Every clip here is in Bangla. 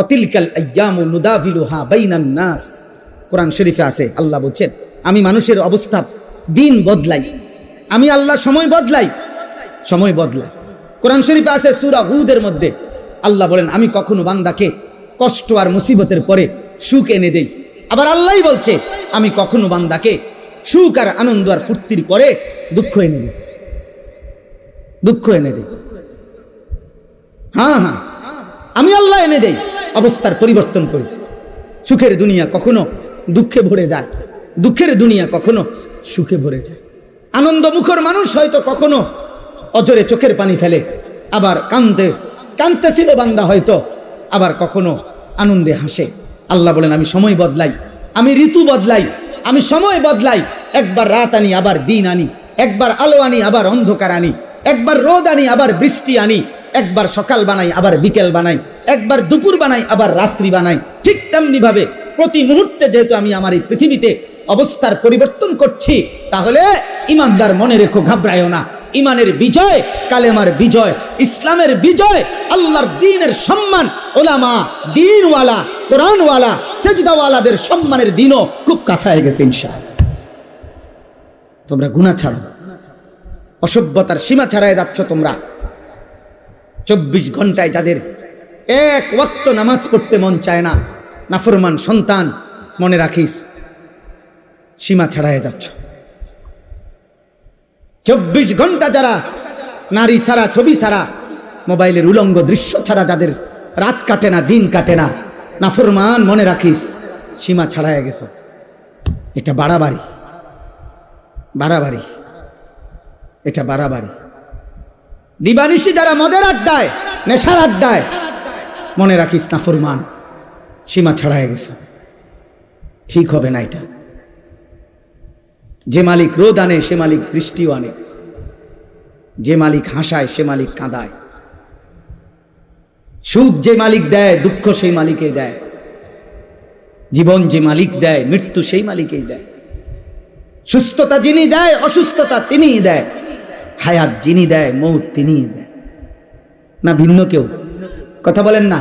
অতিলকাল আইয়ামু নুদাভিলুহা বাইনান নাস। কোরআন শরীফে আছে, আল্লাহ বলছেন আমি মানুষের অবস্থা দিন বদলাই, আমি আল্লাহ সময় বদলাই, সময় বদলাই। কোরআন শরীফে আছে সূরা হুদের মধ্যে আল্লাহ বলেন আমি কখনো বান্দাকে কষ্ট আর মুসিবতের পরে সুখ এনে দেই। আবার আল্লাহই বলছে আমি কখনো বান্দাকে সুখ আর আনন্দ আর ফুর্তির পরে দুঃখ এনে দেই, দুঃখ এনে দেই। হ্যাঁ হ্যাঁ, আমি আল্লাহ এনে দেই, অবস্থার পরিবর্তন করি। সুখের দুনিয়া কখনো দুঃখে ভরে যায়, দুঃখের দুনিয়া কখনো সুখে ভরে যায়। আনন্দ মুখর মানুষ হয়তো কখনো অজরে চোখের পানি ফেলে, আবার কাঁদতেছিল বান্দা হয়তো, আবার কখনো আনন্দে হাসে। আল্লাহ বলেন আমি সময় বদলাই, আমি ঋতু বদলাই, আমি সময় বদলাই। একবার রাত আনি আবার দিন আনি, একবার আলো আনি আবার অন্ধকার আনি, একবার রোদ আনি আবার বৃষ্টি আনি, একবার সকাল বানাই আবার বিকেল বানাই, একবার দুপুর বানাই আবার রাত্রি বানাই। ঠিক তেমনি ভাবে প্রতি মুহূর্তে যেহেতু আমি আমার এই পৃথিবীতে অবস্থার পরিবর্তন করছি, তাহলে ইমানদার মনে রেখো, ঘাবড়ায়ও না। ইমানের বিজয়, কালেমার বিজয়, ইসলামের বিজয়, আল্লাহর দ্বীনের সম্মান, ওলামা, দ্বীনওয়ালা, কোরআনওয়ালা, সেজদাওয়ালাদের সম্মানের দিনও খুব কাছায় গেছে ইনশাআল্লাহ। তোমরা গুনাহ ছাড়ো, অসভ্যতার সীমা ছাড়াই যাচ্ছ তোমরা। 24 ঘন্টায় যাদের এক ওয়াক্ত নামাজ পড়তে মন চায় না, নাফরমান সন্তান, মনে রাখিস সীমা ছাড়াই যাচ্ছ। 24 ঘন্টা যারা নারী ছাড়া, ছবি ছাড়া, মোবাইলের উলঙ্গ দৃশ্য ছাড়া যাদের রাত কাটে না, দিন কাটে না, নাফরমান, মনে রাখিস সীমা ছাড়াই গেছ। এটা বাড়াবাড়ি, বাড়াবাড়ি, এটা বাড়াবাড়ি। দিবানিশি যারা মদের আড্ডায়, নেশার আড্ডায়, মনে রাখিস নাফরমান, সীমা ছাড়াই গেছ। ঠিক হবে না এটা। যে মালিক রোদ আনে সে মালিক বৃষ্টিও আনে, যে মালিক হাসায় সে মালিক কাঁদায়, সুখ যে মালিক দেয় দুঃখ সেই মালিকই দেয়, জীবন যে মালিক দেয় মৃত্যু সেই মালিকই দেয়, সুস্থতা যিনি দেয় অসুস্থতা তিনিই দেয়, হায়াত যিনি দেয় মৌত তিনিই দেয়। না ভিন্ন কেউ? কথা বলেন না,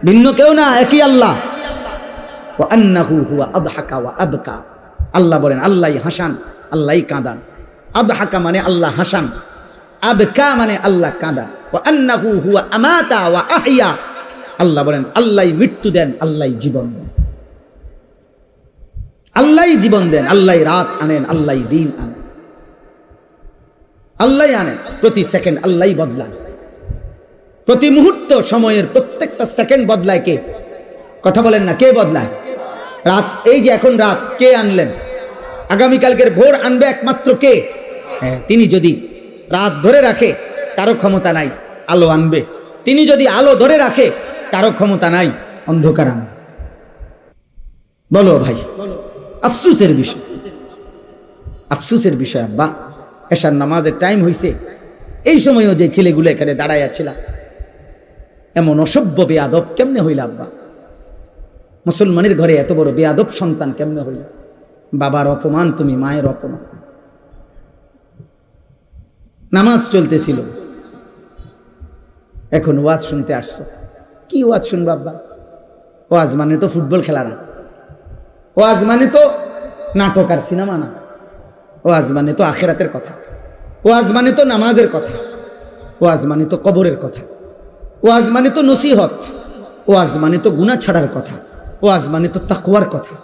ভিন্ন কেউ না, একই আল্লাহ। ওয়া আন্নাহু হুয়া আদহাকা ওয়া আবকা। আল্লাহ বলেন আল্লাহই হাসান, আল্লাহই কাঁদান। আদহাকা মানে আল্লাহ হাসান, আবকা মানে আল্লাহ কাঁদান। ওয়া আন্নাহু হুয়া আমাতা ওয়া আহইয়া। আল্লাহ বলেন আল্লাহই মৃত্যু দেন, আল্লাহই জীবন দেন, আল্লাহই জীবন দেন, আল্লাহই রাত আনেন, আল্লাহই দিন আনেন, আল্লাহই আনেন। প্রতি সেকেন্ড আল্লাহই বদলান, প্রতি মুহূর্ত সময়ের প্রত্যেকটা সেকেন্ড বদলায় কে? কথা বলেন না, কে বদলায়? রাত, এই যে এখন রাত, কে আনলেন? আগামীকালকের ভোর আনবে একমাত্র কে? হ্যাঁ, তিনি যদি রাত ধরে রাখে কারো ক্ষমতা নাই, আলো আনবে। তিনি যদি আলো ধরে রাখে কারো ক্ষমতা নাই, অন্ধকার আনবে। বলো ভাই, আফসুসের বিষয়, আফসুসের বিষয়। আব্বা এশার নামাজের টাইম হয়েছে, এই সময়ও যে ছেলেগুলো এখানে দাঁড়াইয়া ছিল, এমন অসভ্য বেয়াদব কেমনে হইল? আব্বা মুসলমানের ঘরে এত বড় বেয়াদব সন্তান কেমনে হইল? বাবার অপমান তুমি, মায়ের অপমান। নামাজ চলতেছিল, এখন ওয়াজ শুনতে আসছো। কি ওয়াজ শুনবো আব্বা? ওয়াজ মানে তো ফুটবল খেলা না, ওয়াজ মানে তো নাটক আর সিনেমা না, ওয়াজ মানে তো আখিরাতের কথা, ওয়াজ মানে তো নামাজের কথা, ওয়াজ মানে তো কবরের কথা, ওয়াজ মানে তো নসিহত, ওয়াজ মানে তো গুনাহ ছাড়ার কথা, ওয়াজ মানে তো তাকওয়ার কথা,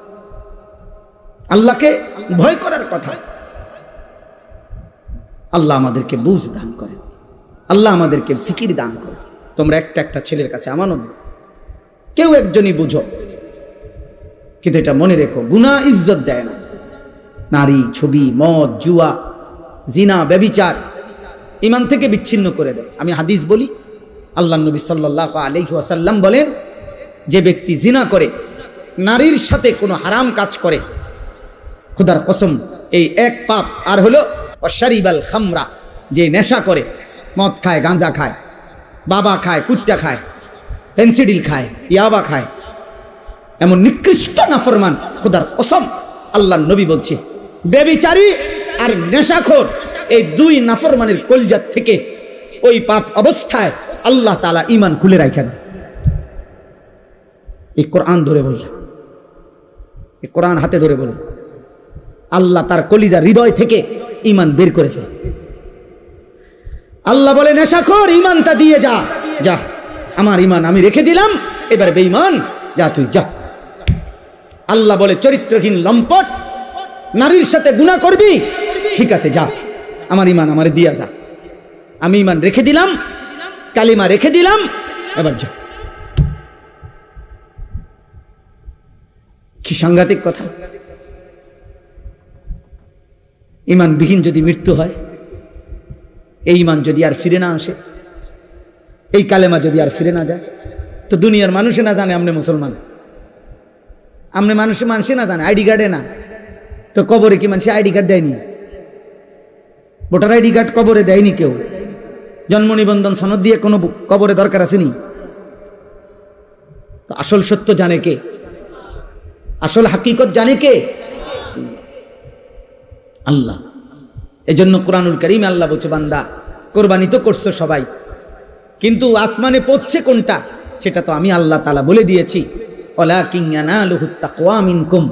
আল্লাহকে ভয় করার কথা। আল্লাহ আমাদেরকে বুঝ দান করেন, আল্লাহ আমাদেরকে ফিকির দান করেন। তোমরা একটা একটা ছেলের কাছে আমানত, কেউ একজনই বুঝো, কিন্তু এটা মনে রেখো, গুনাহ ইজ্জত দেয় না। নারী, ছবি, মদ, জুয়া, জিনা, ব্যভিচার ঈমান থেকে বিচ্ছিন্ন করে দেয়। আমি হাদিস বলি, আল্লাহ নবী সাল্লাল্লাহু আলাইহি ওয়াসাল্লাম বলেন, যে ব্যক্তি জিনা করে, নারীর সাথে কোনো হারাম কাজ করে, খোদার কসম এই এক পাপ। আর হলো অশারিবাল খামরা, যে নেশা করে, মদ খায়, গাঁজা খায়, বাবা খায়, ফুট্টা খায়, পেন্সিডিল খায়, ইয়াবা খায়, এমন নিকৃষ্ট নাফরমান, খোদার কসম আল্লাহ নবী বলছে, ব্যভিচারী আর নেশাখোর, এই দুই নাফরমানের কলজাত থেকে ওই পাপ অবস্থায় আল্লাহ তাআলা ঈমান খুলে রাখা দেয়। এই কোরআন ধরে বললেন, এই কোরআন হাতে ধরে বললেন, আল্লাহ তার কলিজা হৃদয় থেকে ঈমান বের করে ফেলে। আল্লাহ বলে নেশাখোর ঈমানটা দিয়ে যা, যা আমার ঈমান আমি রেখে দিলাম, এবার বেঈমান যা তুই যা। আল্লাহ বলে চরিত্রহীন লম্পট নারীর সাথে গুনাহ করবি, ঠিক আছে যা, আমার ঈমান আমারে দিয়া যা, আমি ঈমান রেখে দিলাম, কালিমা রেখে দিলাম, এবার যা। কি সাংঘাতিক কথা। ঈমানবিহীন যদি মৃত্যু হয়, এই ঈমান যদি আর ফিরে না আসে, এই কালেমা যদি আর ফিরে না যায়, তো দুনিয়ার মানুষে না জানে আমনে মুসলমান, আমনে মানুষে না জানে, আইডি কার্ডে না, তো কবরে কি মানুষে আইডি কার্ড দেয়নি? ভোটার আইডি কার্ড কবরে দেয়নি কেউ, জন্ম নিবন্ধন সনদ দিয়ে কোনো কবরে দরকার আসেনি। তো আসল সত্য জানে কে? আসল হাকিকত জানে কে? আল্লাহ। এজন্য কোরআনুল কারীমে আল্লাহ বলছে, বান্দা কোরবানি তো করছো সবাই, কিন্তু আসমানে পৌঁছছে কোনটা সেটা তো আমি আল্লাহ তাআলা বলে দিয়েছি। ওয়ালাকিন ইয়ানালুহুত তাকওয়া মিনকুম,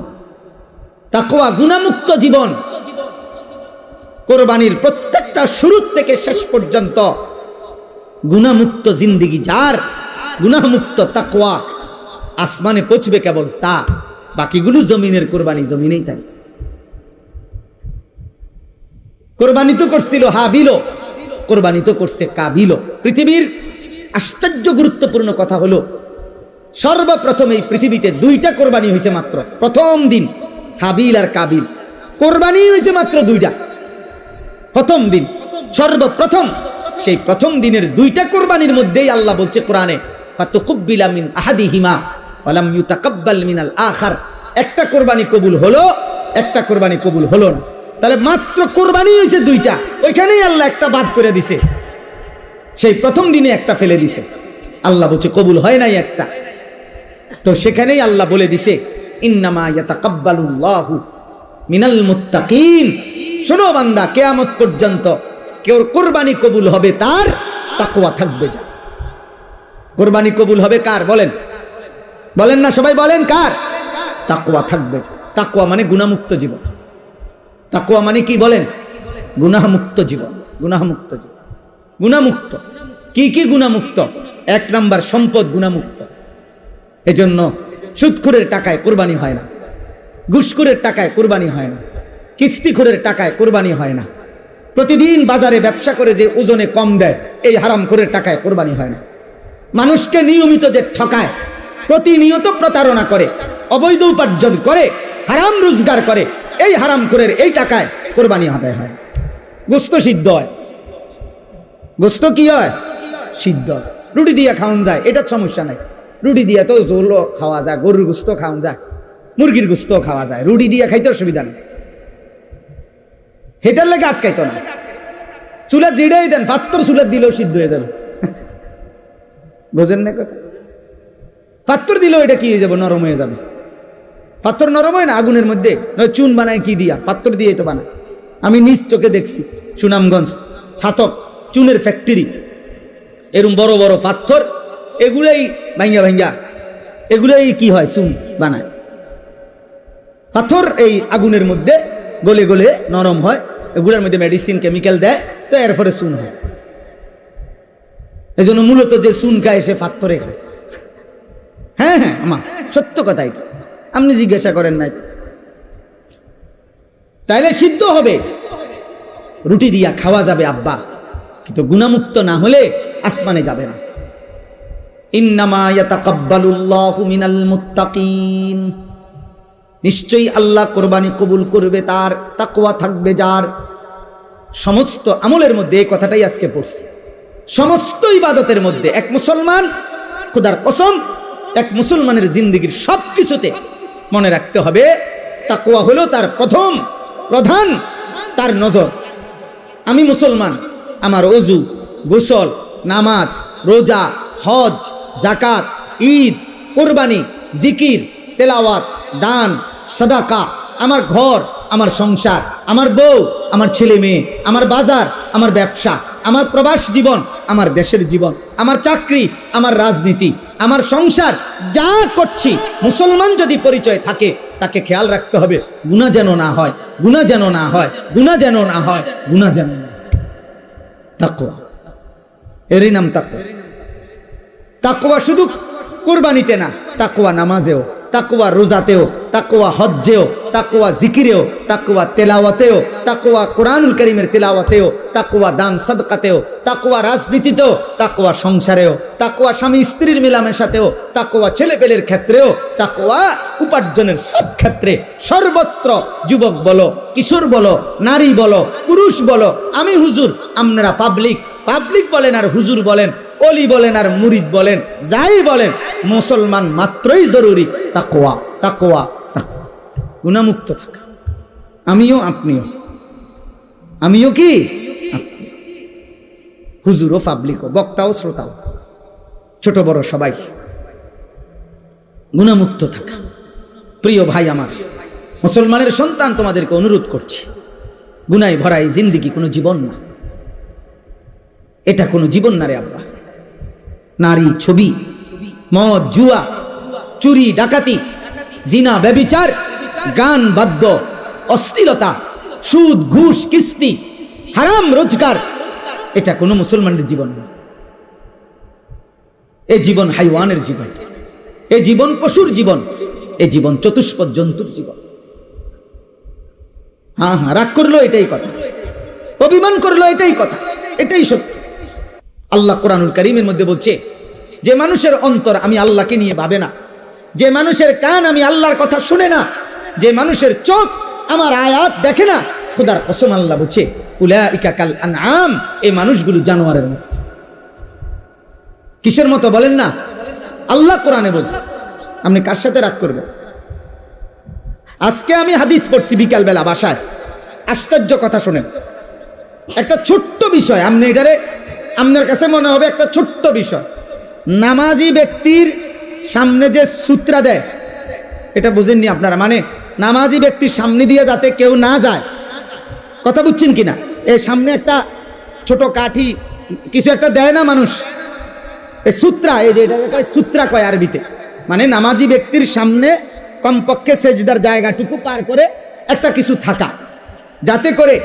তাকওয়া গুনাহমুক্ত জীবন। কোরবানির প্রত্যেকটা শুরু থেকে শেষ পর্যন্ত গুনাহমুক্ত জিন্দেগি যার, গুনাহমুক্ত তাকওয়া, আসমানে পৌঁছবে কেবল তা, বাকিগুলো জমিনের কোরবানি জমিনেই থাকে। কোরবানি তো করছিল হাবিলও, কোরবানি তো করছে কাবিলও। পৃথিবীর আশ্চর্য গুরুত্বপূর্ণ কথা হলো, সর্বপ্রথম এই পৃথিবীতে দুইটা কোরবানি হয়েছে মাত্র। প্রথম দিন হাবিল আর কাবিল, কোরবানি হয়েছে মাত্র দুইটা। প্রথম দিন, সর্বপ্রথম, সেই প্রথম দিনের দুইটা কোরবানির মধ্যেই আল্লাহ বলছে কোরআনে, ফাতুকুব্বিলা মিন আহাদিহিমা ওয়া লাম ইউতাকাব্বাল মিনাল আখার। একটা কোরবানি কবুল হলো, একটা কোরবানি কবুল হলো না। তাহলে মাত্র কোরবানি হয়েছে দুইটা, ওইখানেই আল্লাহ একটা বাদ করে দিছে, সেই প্রথম দিনে একটা ফেলে দিছে। আল্লাহ বলছে কবুল হয় নাই একটা, তো সেখানেই আল্লাহ বলে দিছে ইন্নামা ইয়াতাকাব্বালুল্লাহু মিনাল মুত্তাকিন। শোনো বান্দা, কিয়ামত পর্যন্ত কেউ কোরবানি কবুল হবে তার তাকওয়া থাকবে যা। কোরবানি কবুল হবে কার বলেন? বলেন না সবাই, বলেন কার? তাকওয়া থাকবে যা। তাকওয়া মানে গুনাহমুক্ত জীবন। তাকওয়া মানে কি বলেন? গুনাহমুক্ত জীবন। গুনাহমুক্ত জীবন, গুনাহমুক্ত। কি কি গুনাহমুক্ত? এক নাম্বার সম্পদ গুনাহমুক্ত। এজন্য সুদখোরের টাকায় কোরবানি হয় না, ঘুষখোরের টাকায় কোরবানি হয় না, কিস্তিখোরের টাকায় কোরবানি হয় না, প্রতিদিন বাজারে ব্যবসা করে যে ওজনে কম দেয় এই হারামখোরের টাকায় কোরবানি হয় না, মানুষকে নিয়মিত যে ঠকায়, প্রতিনিয়ত প্রতারণা করে, অবৈধ উপার্জন করে, হারাম রোজগার করে, এই হারামখোরের এই টাকায় কোরবানি আদায় হয়। গোস্ত সিদ্ধ হয়, গোস্ত কি হয়? সিদ্ধ। রুটি দিয়ে খাওয়ান যায়, এটার সমস্যা নাই। রুটি দিয়ে তো ঝোলও খাওয়া যায়, গরুর গোস্ত খাওয়ান যায়, মুরগির গোস্ত খাওয়া যায়, রুটি দিয়ে খাইতে অসুবিধা নেই, হেটার লেগে আটকাইতো না। চুলা জিড়াই দেন, পাত্তর চুলা দিলেও সিদ্ধ হয়ে যাবে। বোঝেন না কথা? পাত্তর দিলেও এটা কি হয়ে যাবে? নরম হয়ে যাবে। পাত্তর নরম হয় না আগুনের মধ্যে? চুন বানায় কি দিয়া? পাত্তর দিয়ে তো বানায়। আমি নিজ চোখে দেখছি, সুনামগঞ্জ ছাতক চুনের ফ্যাক্টরি, এরকম বড় বড় পাথর, এগুলোই ভাঙ্গা ভাঙ্গা, এগুলোই কি হয়? চুন বানায়। পাথর এই আগুনের মধ্যে গলে গলে নরম হয়, এগুলোর মধ্যে মেডিসিন কেমিক্যাল দেয়, তো এর ফলে চুন হয়। এই জন্য মূলত যে চুন খায় সে পাথরে খায়। হ্যাঁ হ্যাঁ আমা, সত্য কথা এটা, আপনি জিজ্ঞাসা করেন নাই। তাইলে সিদ্ধ হবে, রুটি দিয়া খাওয়া যাবে আব্বা, কিন্তু গুনাহমুক্ত না হলে আসমানে যাবে না। ইন্নামা ইয়াতাকাব্বালুল্লাহু মিনাল মুত্তাকিন। নিশ্চয়ই আল্লাহ কোরবানি কবুল করবে তার, তাকওয়া থাকবে যার। সমস্ত আমলের মধ্যে এই কথাটাই আজকে পড়ছি, সমস্ত ইবাদতের মধ্যে এক মুসলমান, খোদার কসম, এক মুসলমানের জিন্দেগির সব কিছুতে মনে রাখতে হবে তাকওয়া হলো তার প্রথম প্রধান তার নজর। আমি মুসলমান, আমার ওযু, গোসল, নামাজ, রোজা, হজ, যাকাত, ঈদ, কোরবানি, জিকির, তেলাওয়াত, দান, সাদাকা, আমার ঘর, আমার সংসার, আমার বউ, আমার ছেলে মেয়ে, আমার বাজার, আমার ব্যবসা, আমার প্রবাস জীবন, আমার দেশের জীবন, আমার চাকরি, আমার রাজনীতি, আমার সংসার যা করছি, মুসলমান যদি পরিচয় থাকে তাকে খেয়াল রাখতে হবে গুনাহ যেন না হয়, গুনাহ যেন না হয়, গুনাহ যেন না হয়, গুনাহ যেন না হয়। তাকওয়া, এরই নাম তাকওয়া। তাকওয়া শুধু কুরবানিতে না, তাকওয়া নামাজেও, তাকওয়া রোজাতেও, তাকওয়া হজ্জেও, তাকওয়া জিকিরেও, তাকওয়া তেলাওয়াতেও, তাকওয়া কোরআনুল কারীমের তেলাওয়াতেও, তাকওয়া দান সাদকাতেও, তাকওয়া রাজনীতিতেও, তাকওয়া সংসারেও, তাকওয়া স্বামী স্ত্রীর মেলামেশাতেও, তাকওয়া ছেলেপেলের ক্ষেত্রেও, তাকওয়া উপার্জনের সব ক্ষেত্রে, সর্বত্র। যুবক বলো, কিশোর বলো, নারী বলো, পুরুষ বলো, আমি হুজুর, আপনারা পাবলিক, পাবলিক বলেন আর হুজুর বলেন, অলি বলেন আর মুরিদ বলেন, যাই বলেন, মুসলমান মাত্রই জরুরি তাকওয়া, তাকওয়া, তাকওয়া। গুনাহমুক্ত থাকা। আমিও আপনিও, আমিও কি হুজুরও পাবলিকও, বক্তাও শ্রোতাও, ছোট বড় সবাই গুনাহমুক্ত থাকা। প্রিয় ভাই আমার, মুসলমানের সন্তান, তোমাদেরকে অনুরোধ করছি, গুনায় ভরা এই জিন্দেগি কোনো জীবন না, এটা কোনো জীবন না রে আব্বা। নারী, ছবি, মদ, জুয়া, চুরি, ডাকাতি, জিনা, ব্যভিচার, গান, বাদ্য, অশ্লীলতা, সুদ, ঘুষ, কিস্তি, হারাম রোজগার, এটা কোনো মুসলমানের জীবন না। এ জীবন হাইওয়ানের জীবন, এ জীবন পশুর জীবন, এ জীবন চতুষ্পদ জন্তুর জীবন। হ্যাঁ হ্যাঁ, রাগ করলো এটাই কথা, অভিমান করলো এটাই কথা, এটাই সত্য। আল্লাহ কোরআনুল কারীমের মধ্যে বলছে, যে মানুষের অন্তর আমি আল্লাহকে নিয়ে ভাবে না, যে মানুষের কান আমি আল্লাহর কথা শুনে না, যে মানুষের চোখ আমার আয়াত দেখে না, খোদার কসম আল্লাহ বলছে উলাইকা কাল আনআম, এই মানুষগুলো জানোয়ারের মতো। কিসের মতো বলেন না? আল্লাহ কোরআনে বলছে। আপনি কার সাথে রাগ করবেন? আজকে আমি হাদিস পড়ছি বিকালবেলা বাসায়, আশ্চর্য কথা শুনেন। একটা ছোট্ট বিষয়, আপনি এটারে, আপনার কাছে মনে হবে একটা ছোট্ট বিষয়। নামাজি ব্যক্তির সামনে যে সূত্রা দেয়, এটা বুঝেননি আপনারা? মানে নামাজি ব্যক্তির সামনে দিয়ে যাতে কেউ না যায়, কথা বুঝছেন কিনা? এই সামনে একটা ছোট কাঠি কিছু একটা দেয় না মানুষ, এই সূত্রা, এই যে সূত্রা কয় আরবিতে, মানে নামাজি ব্যক্তির সামনে কমপক্ষে সেজদার জায়গাটুকু পার করে একটা কিছু থাকা, যাতে করে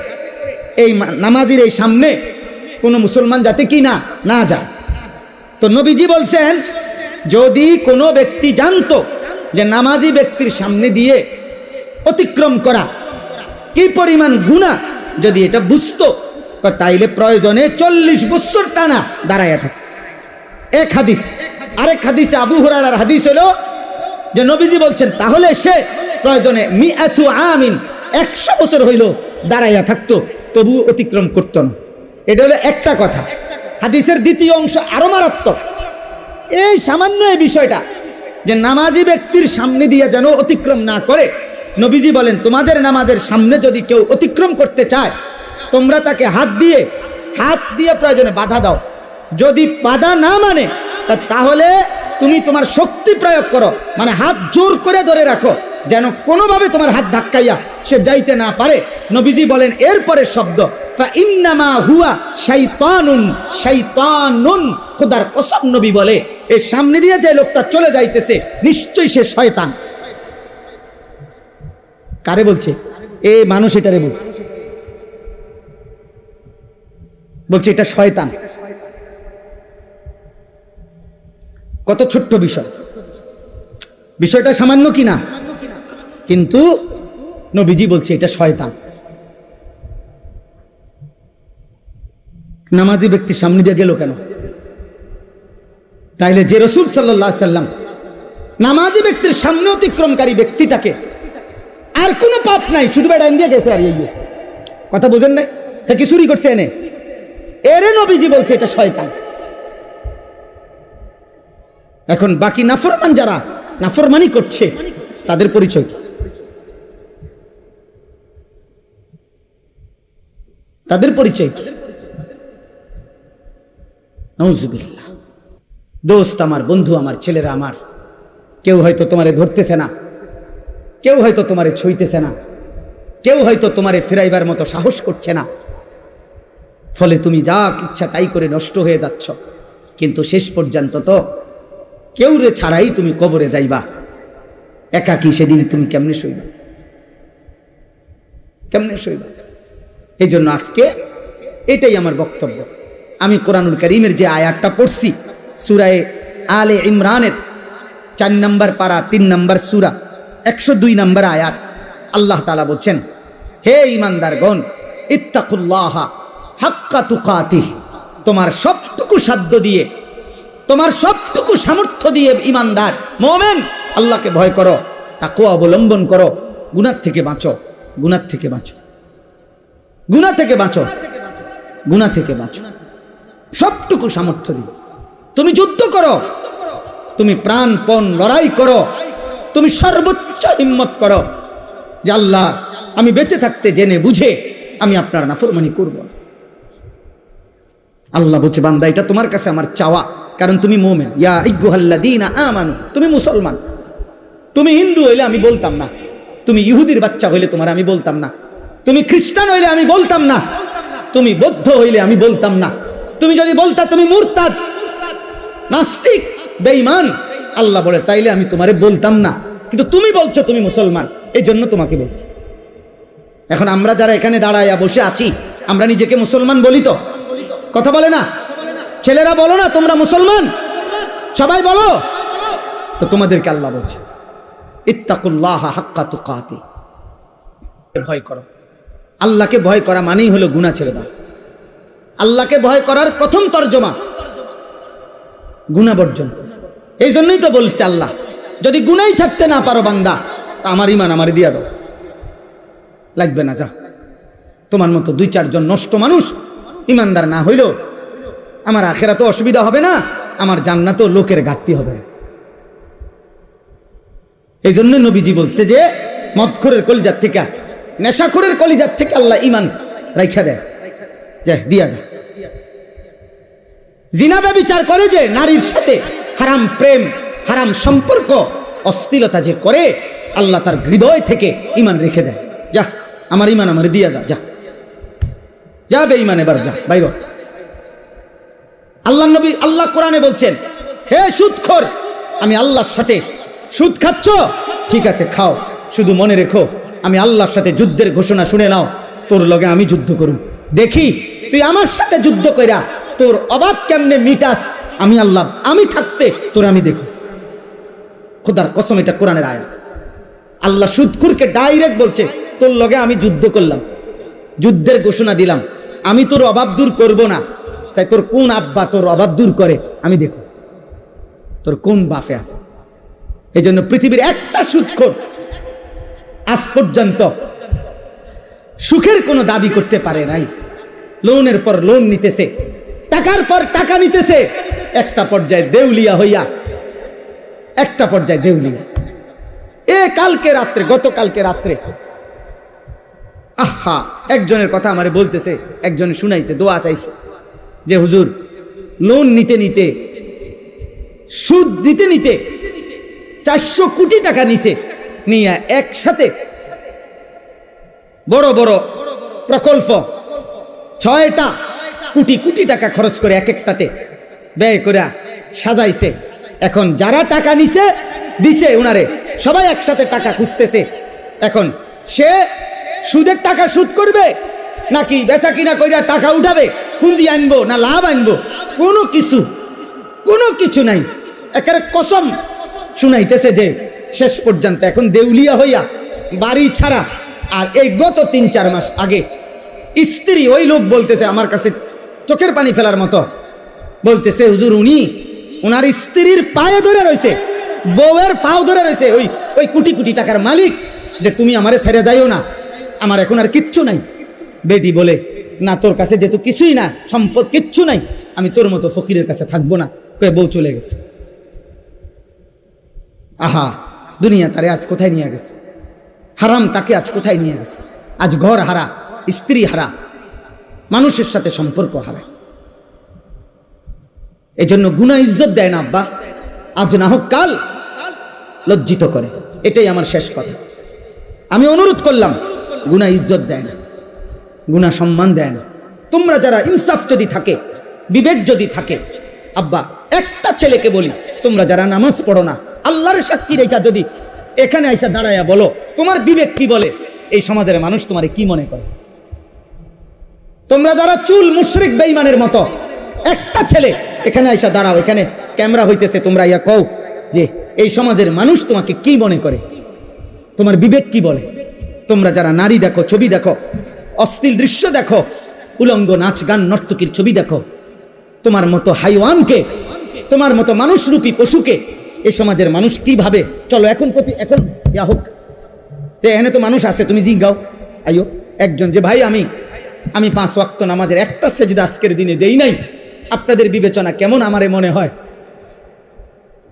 এই নামাজির এই সামনে কোনো মুসলমান যাতে কি না না যায়। তো নবীজি বলছেন, যদি কোনো ব্যক্তি জানতো যে নামাজি ব্যক্তির সামনে দিয়ে অতিক্রম করা কি পরিমাণ গুনাহ, যদি এটা বুঝতো, তাইলে প্রয়োজনে 40 বছর টানা দাঁড়াইয়া থাকে। এক হাদিস। আরেক হাদিসে আবু হুরায়রার হাদিস হলো যে নবীজি বলছেন, তাহলে সে প্রয়োজনে মিআতু আমিন, 100 বছর হইল দাঁড়াইয়া থাকতো, তবু অতিক্রম করতো না। এটা হলো একটা কথা। হাদিসের দ্বিতীয় অংশ আরো মারাত্মক। এই সামান্য এই বিষয়টা যে নামাজি ব্যক্তির সামনে দিয়ে যেন অতিক্রম না করে, নবীজি বলেন, তোমাদের নামাজের সামনে যদি কেউ অতিক্রম করতে চায়, তোমরা তাকে হাত দিয়ে প্রয়োজনে বাধা দাও। যদি বাধা না মানে, তাহলে তুমি তোমার শক্তি প্রয়োগ করো, মানে হাত জোর করে ধরে রাখো, যেন কোনোভাবে তোমার হাত ধাক্কাইয়া সে যাইতে না পারে। নবীজি বলেন এরপরে শব্দ, ফাইন্নামা হুয়া শাইতানুন, শাইতানুন, খোদার কসম নবী বলে, এর সামনে দিয়ে যে লোকটা চলে যাইতেছে নিশ্চয়ই সে শয়তান। কারে বলছে? এ মানুষ এটারে বলছে এটা শয়তান। কত ছোট্ট বিষয়, বিষয়টা সামান্য কিনা, কিন্তু নবীজি বলছে এটা শয়তান। নামাজি ব্যক্তির সামনে দিয়ে গেল কেন? তাইলে যে রাসূল সাল্লাল্লাহু আলাইহি সাল্লাম নামাজি ব্যক্তির সামনে অতিক্রমকারী ব্যক্তিটাকে আর কোনো পাপ নাই, শুধু বেড়ান দিয়ে গেছে, আর এই কথা বোঝেন নাই? কি চুরি করছে এনে, এরে নবীজি বলছে এটা শয়তান। এখন বাকি নাফরমান যারা নাফরমানি করছে, তাদের পরিচয় কি? তাদের পরিচয় কি? নাউজুবিল্লাহ। দোস্ত আমার, বন্ধু আমার, ছেলেরা আমার, কেউ হয়তো তোমারে ধরতেছে না, কেউ হয়তো তোমারে ছুঁইতেছে না, কেউ হয়তো তোমারে ফেরাইবার মতো সাহস করছে না, ফলে তুমি যা ইচ্ছা তাই করে নষ্ট হয়ে যাচ্ছ। কিন্তু শেষ পর্যন্ত তো কেউ রে ছাড়াই তুমি কবরে যাইবা, একাকী সেদিন তুমি কেমনে শুইবা, কেমনে শুইবা? এই জন্য আজকে এটাই আমার বক্তব্য। আমি কোরআনুল কারীমের যে আয়াতটা পড়ছি সূরা আলে ইমরানের 4 নম্বর পারা 3 নম্বর সূরা 102 নম্বর আয়াত, আল্লাহ তাআলা বলছেন, হে ঈমানদারগণ, ইত্তাকুল্লাহা হাক্কা তুকাতিহ, তোমার সবটুকু সাধ্য দিয়ে, তোমার সবটুকু সামর্থ্য দিয়ে ঈমানদার মুমিন আল্লাহকে ভয় করো, তাকওয়া অবলম্বন করো, গুনাহ থেকে বাঁচো, গুনাহ থেকে বাঁচো, গুনাহ থেকে বাঁচো, গুনাহ থেকে বাঁচো। সবটুকু সামর্থ্য দিয়ে তুমি যুদ্ধ করো, তুমি প্রাণপণ লড়াই করো, তুমি সর্বোচ্চ হিম্মত করো যে আল্লাহ আমি বেঁচে থাকতে জেনে বুঝে আমি আপনার নাফরমানি করব। আল্লাহ বলছে, বান্দা এটা তোমার কাছে আমার চাওয়া, কারণ তুমি মুমিন। ইয়া আইয়ুহাল্লাযীনা আমানু, তুমি মুসলমান। তুমি হিন্দু হইলে আমি বলতাম না, তুমি ইহুদির বাচ্চা হইলে তোমার আমি বলতাম না, তুমি খ্রিস্টান হইলে আমি বলতাম না, তুমি বৌদ্ধ হইলে আমি বলতাম না, তুমি যদি বলতা তুমি মুরতাদ, নাস্তিক, বেঈমান, আল্লাহ বলে তাইলে আমি তোমারে বলতাম না, কিন্তু তুমি বলছো তুমি মুসলমান, এই জন্য তোমাকে বলছি। এখন আমরা যারা এখানে দাঁড়াইয়া বসে আছি, আমরা নিজেকে মুসলমান বলি তো? কথা বলে না? ছেলেরা বলো না তোমরা মুসলমান? সবাই বলো তো। তোমাদেরকে আল্লাহ বলছে ইত্তাকুল্লাহা হাক্কা তুকাতিহ, ভয় করো। আল্লাহকে ভয় করা মানেই হলো গুনাহ ছেড়ে দাও। আল্লাহকে ভয় করার প্রথম তর্জমা গুনাহ বর্জন করো। এই জন্যই তো বলছে আল্লাহ, যদি গুনাহই ছাড়তে না পারো বান্দা, আমার ঈমান আমারে দিয়া দাও, লাগবে না, যা। তোমার মতো 2-4 জন নষ্ট মানুষ ঈমানদার না হইল আমার আখিরাতে অসুবিধা হবে না, আমার জান্নাতেও লোকের ঘাটতি হবে না। এই জন্য নবীজি বলছে যে মদখোরের কলিজার থেকে, নেশাখোরের কলিজার থেকে আল্লাহ ঈমান রাইখা দেয়, যায় দিয়া যায়। জিনা ব্যভিচার করে যে নারীর সাথে, হারাম প্রেম, হারাম সম্পর্ক, অশ্লীলতা যে করে, আল্লাহ তার হৃদয় থেকে ঈমান রেখে দেয়, যা আমার ঈমান আমার দিয়া যা, যা যা বেঈমান, এবার যা বাইর। আল্লাহ নবী, আল্লাহ কোরআনে বলছেন, হে সুদখোর, আমি আল্লাহর সাথে সুদ খাচ্ছ, ঠিক আছে খাও, শুধু মনে রেখো আমি আল্লাহর সাথে যুদ্ধের ঘোষণা শুনে নাও, তোর লগে আমি যুদ্ধ করুম, দেখি তুই আমার সাথে যুদ্ধ কইরা তোর অভাব কেমনে মিটাস, আমি আল্লাহ, আমি থাকতে তোর আমি দেখো। খোদার কসম, এটা কোরআনের আয়াত। আল্লাহ সুদখোরকে ডাইরেক্ট বলছে, তোর লগে আমি যুদ্ধ করলাম, যুদ্ধের ঘোষণা দিলাম, আমি তোর অভাব দূর করব না, চাই তোর কোন আব্বা তোর অভাব দূর করে আমি দেখো, তোর কোন বাপে আছে। এই জন্য পৃথিবীর একটা সুদখোর আজ পর্যন্ত সুখের কোনো দাবি করতে পারে নাই। লোনের পর লোন নিতেছে, টাকার পর টাকা নিতেছে, একটা পর্যায়ে দেউলিয়া হইয়া, একটা পর্যায়ে দেউলিয়া। কালকে রাত্রে, গতকালকে রাত্রে, আহা, একজনের কথা আমারে বলতেছে, একজন শুনাইছে, দোয়া চাইছে যে হুজুর, লোন নিতে নিতে, সুদ নিতে নিতে 400 কোটি টাকা নিছে, নিয়ে একসাথে বড় বড় প্রকল্প 6টা কোটি কোটি টাকা খরচ করে এক একটাতে ব্যয় করে সাজাইছে। এখন যারা টাকা নিছে দিছে উনারে, সবাই একসাথে টাকা খুঁজতেছে। এখন সে সুদের টাকা সুদ করবে নাকি বেচা কিনা কইরা টাকা উঠাবে, পুঁজি আনবো না লাভ আনবো, কোনো কিছু নাই। একেবারে কসম শুনাইতেছে যে শেষ পর্যন্ত এখন দেউলিয়া হইয়া বাড়ি ছাড়া। আর এই গত 3-4 মাস আগে স্ত্রী, ওই লোক বলতেছে আমার কাছে চোখের পানি ফেলার মতো, বলতেছে হুজুর, উনার স্ত্রীর পায়ে ধরে রয়েছে, বউয়ের পাও ধরে রয়েছে ওই কোটি কোটি টাকার মালিক, যে তুমি আমারে ছেড়ে যাইও না, আমার এখন আর কিচ্ছু নাই। বেটি বলে, না তোর কাছে যেহেতু কিছুই না, সম্পদ কিচ্ছু নাই, আমি তোর মতো ফকিরের কাছে থাকবো না, কয়ে বউ চলে গেছে। আহা, দুনিয়া তারে আজ কোথায় নিয়ে গেছে, হারাম তাকে আজ কোথায় নিয়ে গেছে। আজ ঘর হারা, স্ত্রী হারা, মানুষের সাথে সম্পর্ক হারা। এই জন্য গুনাহ ইজ্জত দেয় না আব্বা, আজ না হোক কাল লজ্জিত করে। এটাই আমার শেষ কথা। আমি অনুরোধ করলাম, গুনাহ ইজ্জত দেয় না, গুনাহ সম্মান দেয় না। তোমরা যারা ইনসাফ যদি থাকে, বিবেক যদি থাকে, আব্বা একটা ছেলেকে বলি, তোমরা যারা নামাজ পড়ো না, আল্লাহর সাক্ষী রেখা যদি এখানে আইসা দাঁড়াইয়া বলো, তোমার বিবেক কি বলে? এই সমাজের মানুষ তোমারে কি মনে করে? তোমরা যারা চুল মুশরিক বেঈমানের মতো, একটা ছেলে এখানে আইসা দাঁড়াও, এখানে ক্যামেরা হইতেছে, তোমরা ইয়া কও যে এই সমাজের মানুষ তোমাকে কি মনে করে? তোমার বিবেক কি বলে? তোমরা যারা নারী দেখো, ছবি দেখো, অশ্লীল দৃশ্য দেখো, উলঙ্গ নাচ গান নর্তকীর ছবি দেখো, তোমার মতো হাইওয়ানকে, তোমার মতো মানুষরূপী পশুকে এই সমাজের মানুষ কি ভাবে? চলো এখন ইয়া হোক, এখানে তো মানুষ আছে, তুমি জিগাও আইও একজন যে ভাই আমি 5 ওয়াক্ত নামাজের একটা সেজদা আজকের দিনে দেই নাই, আপনাদের বিবেচনা কেমন আমারে মনে হয়?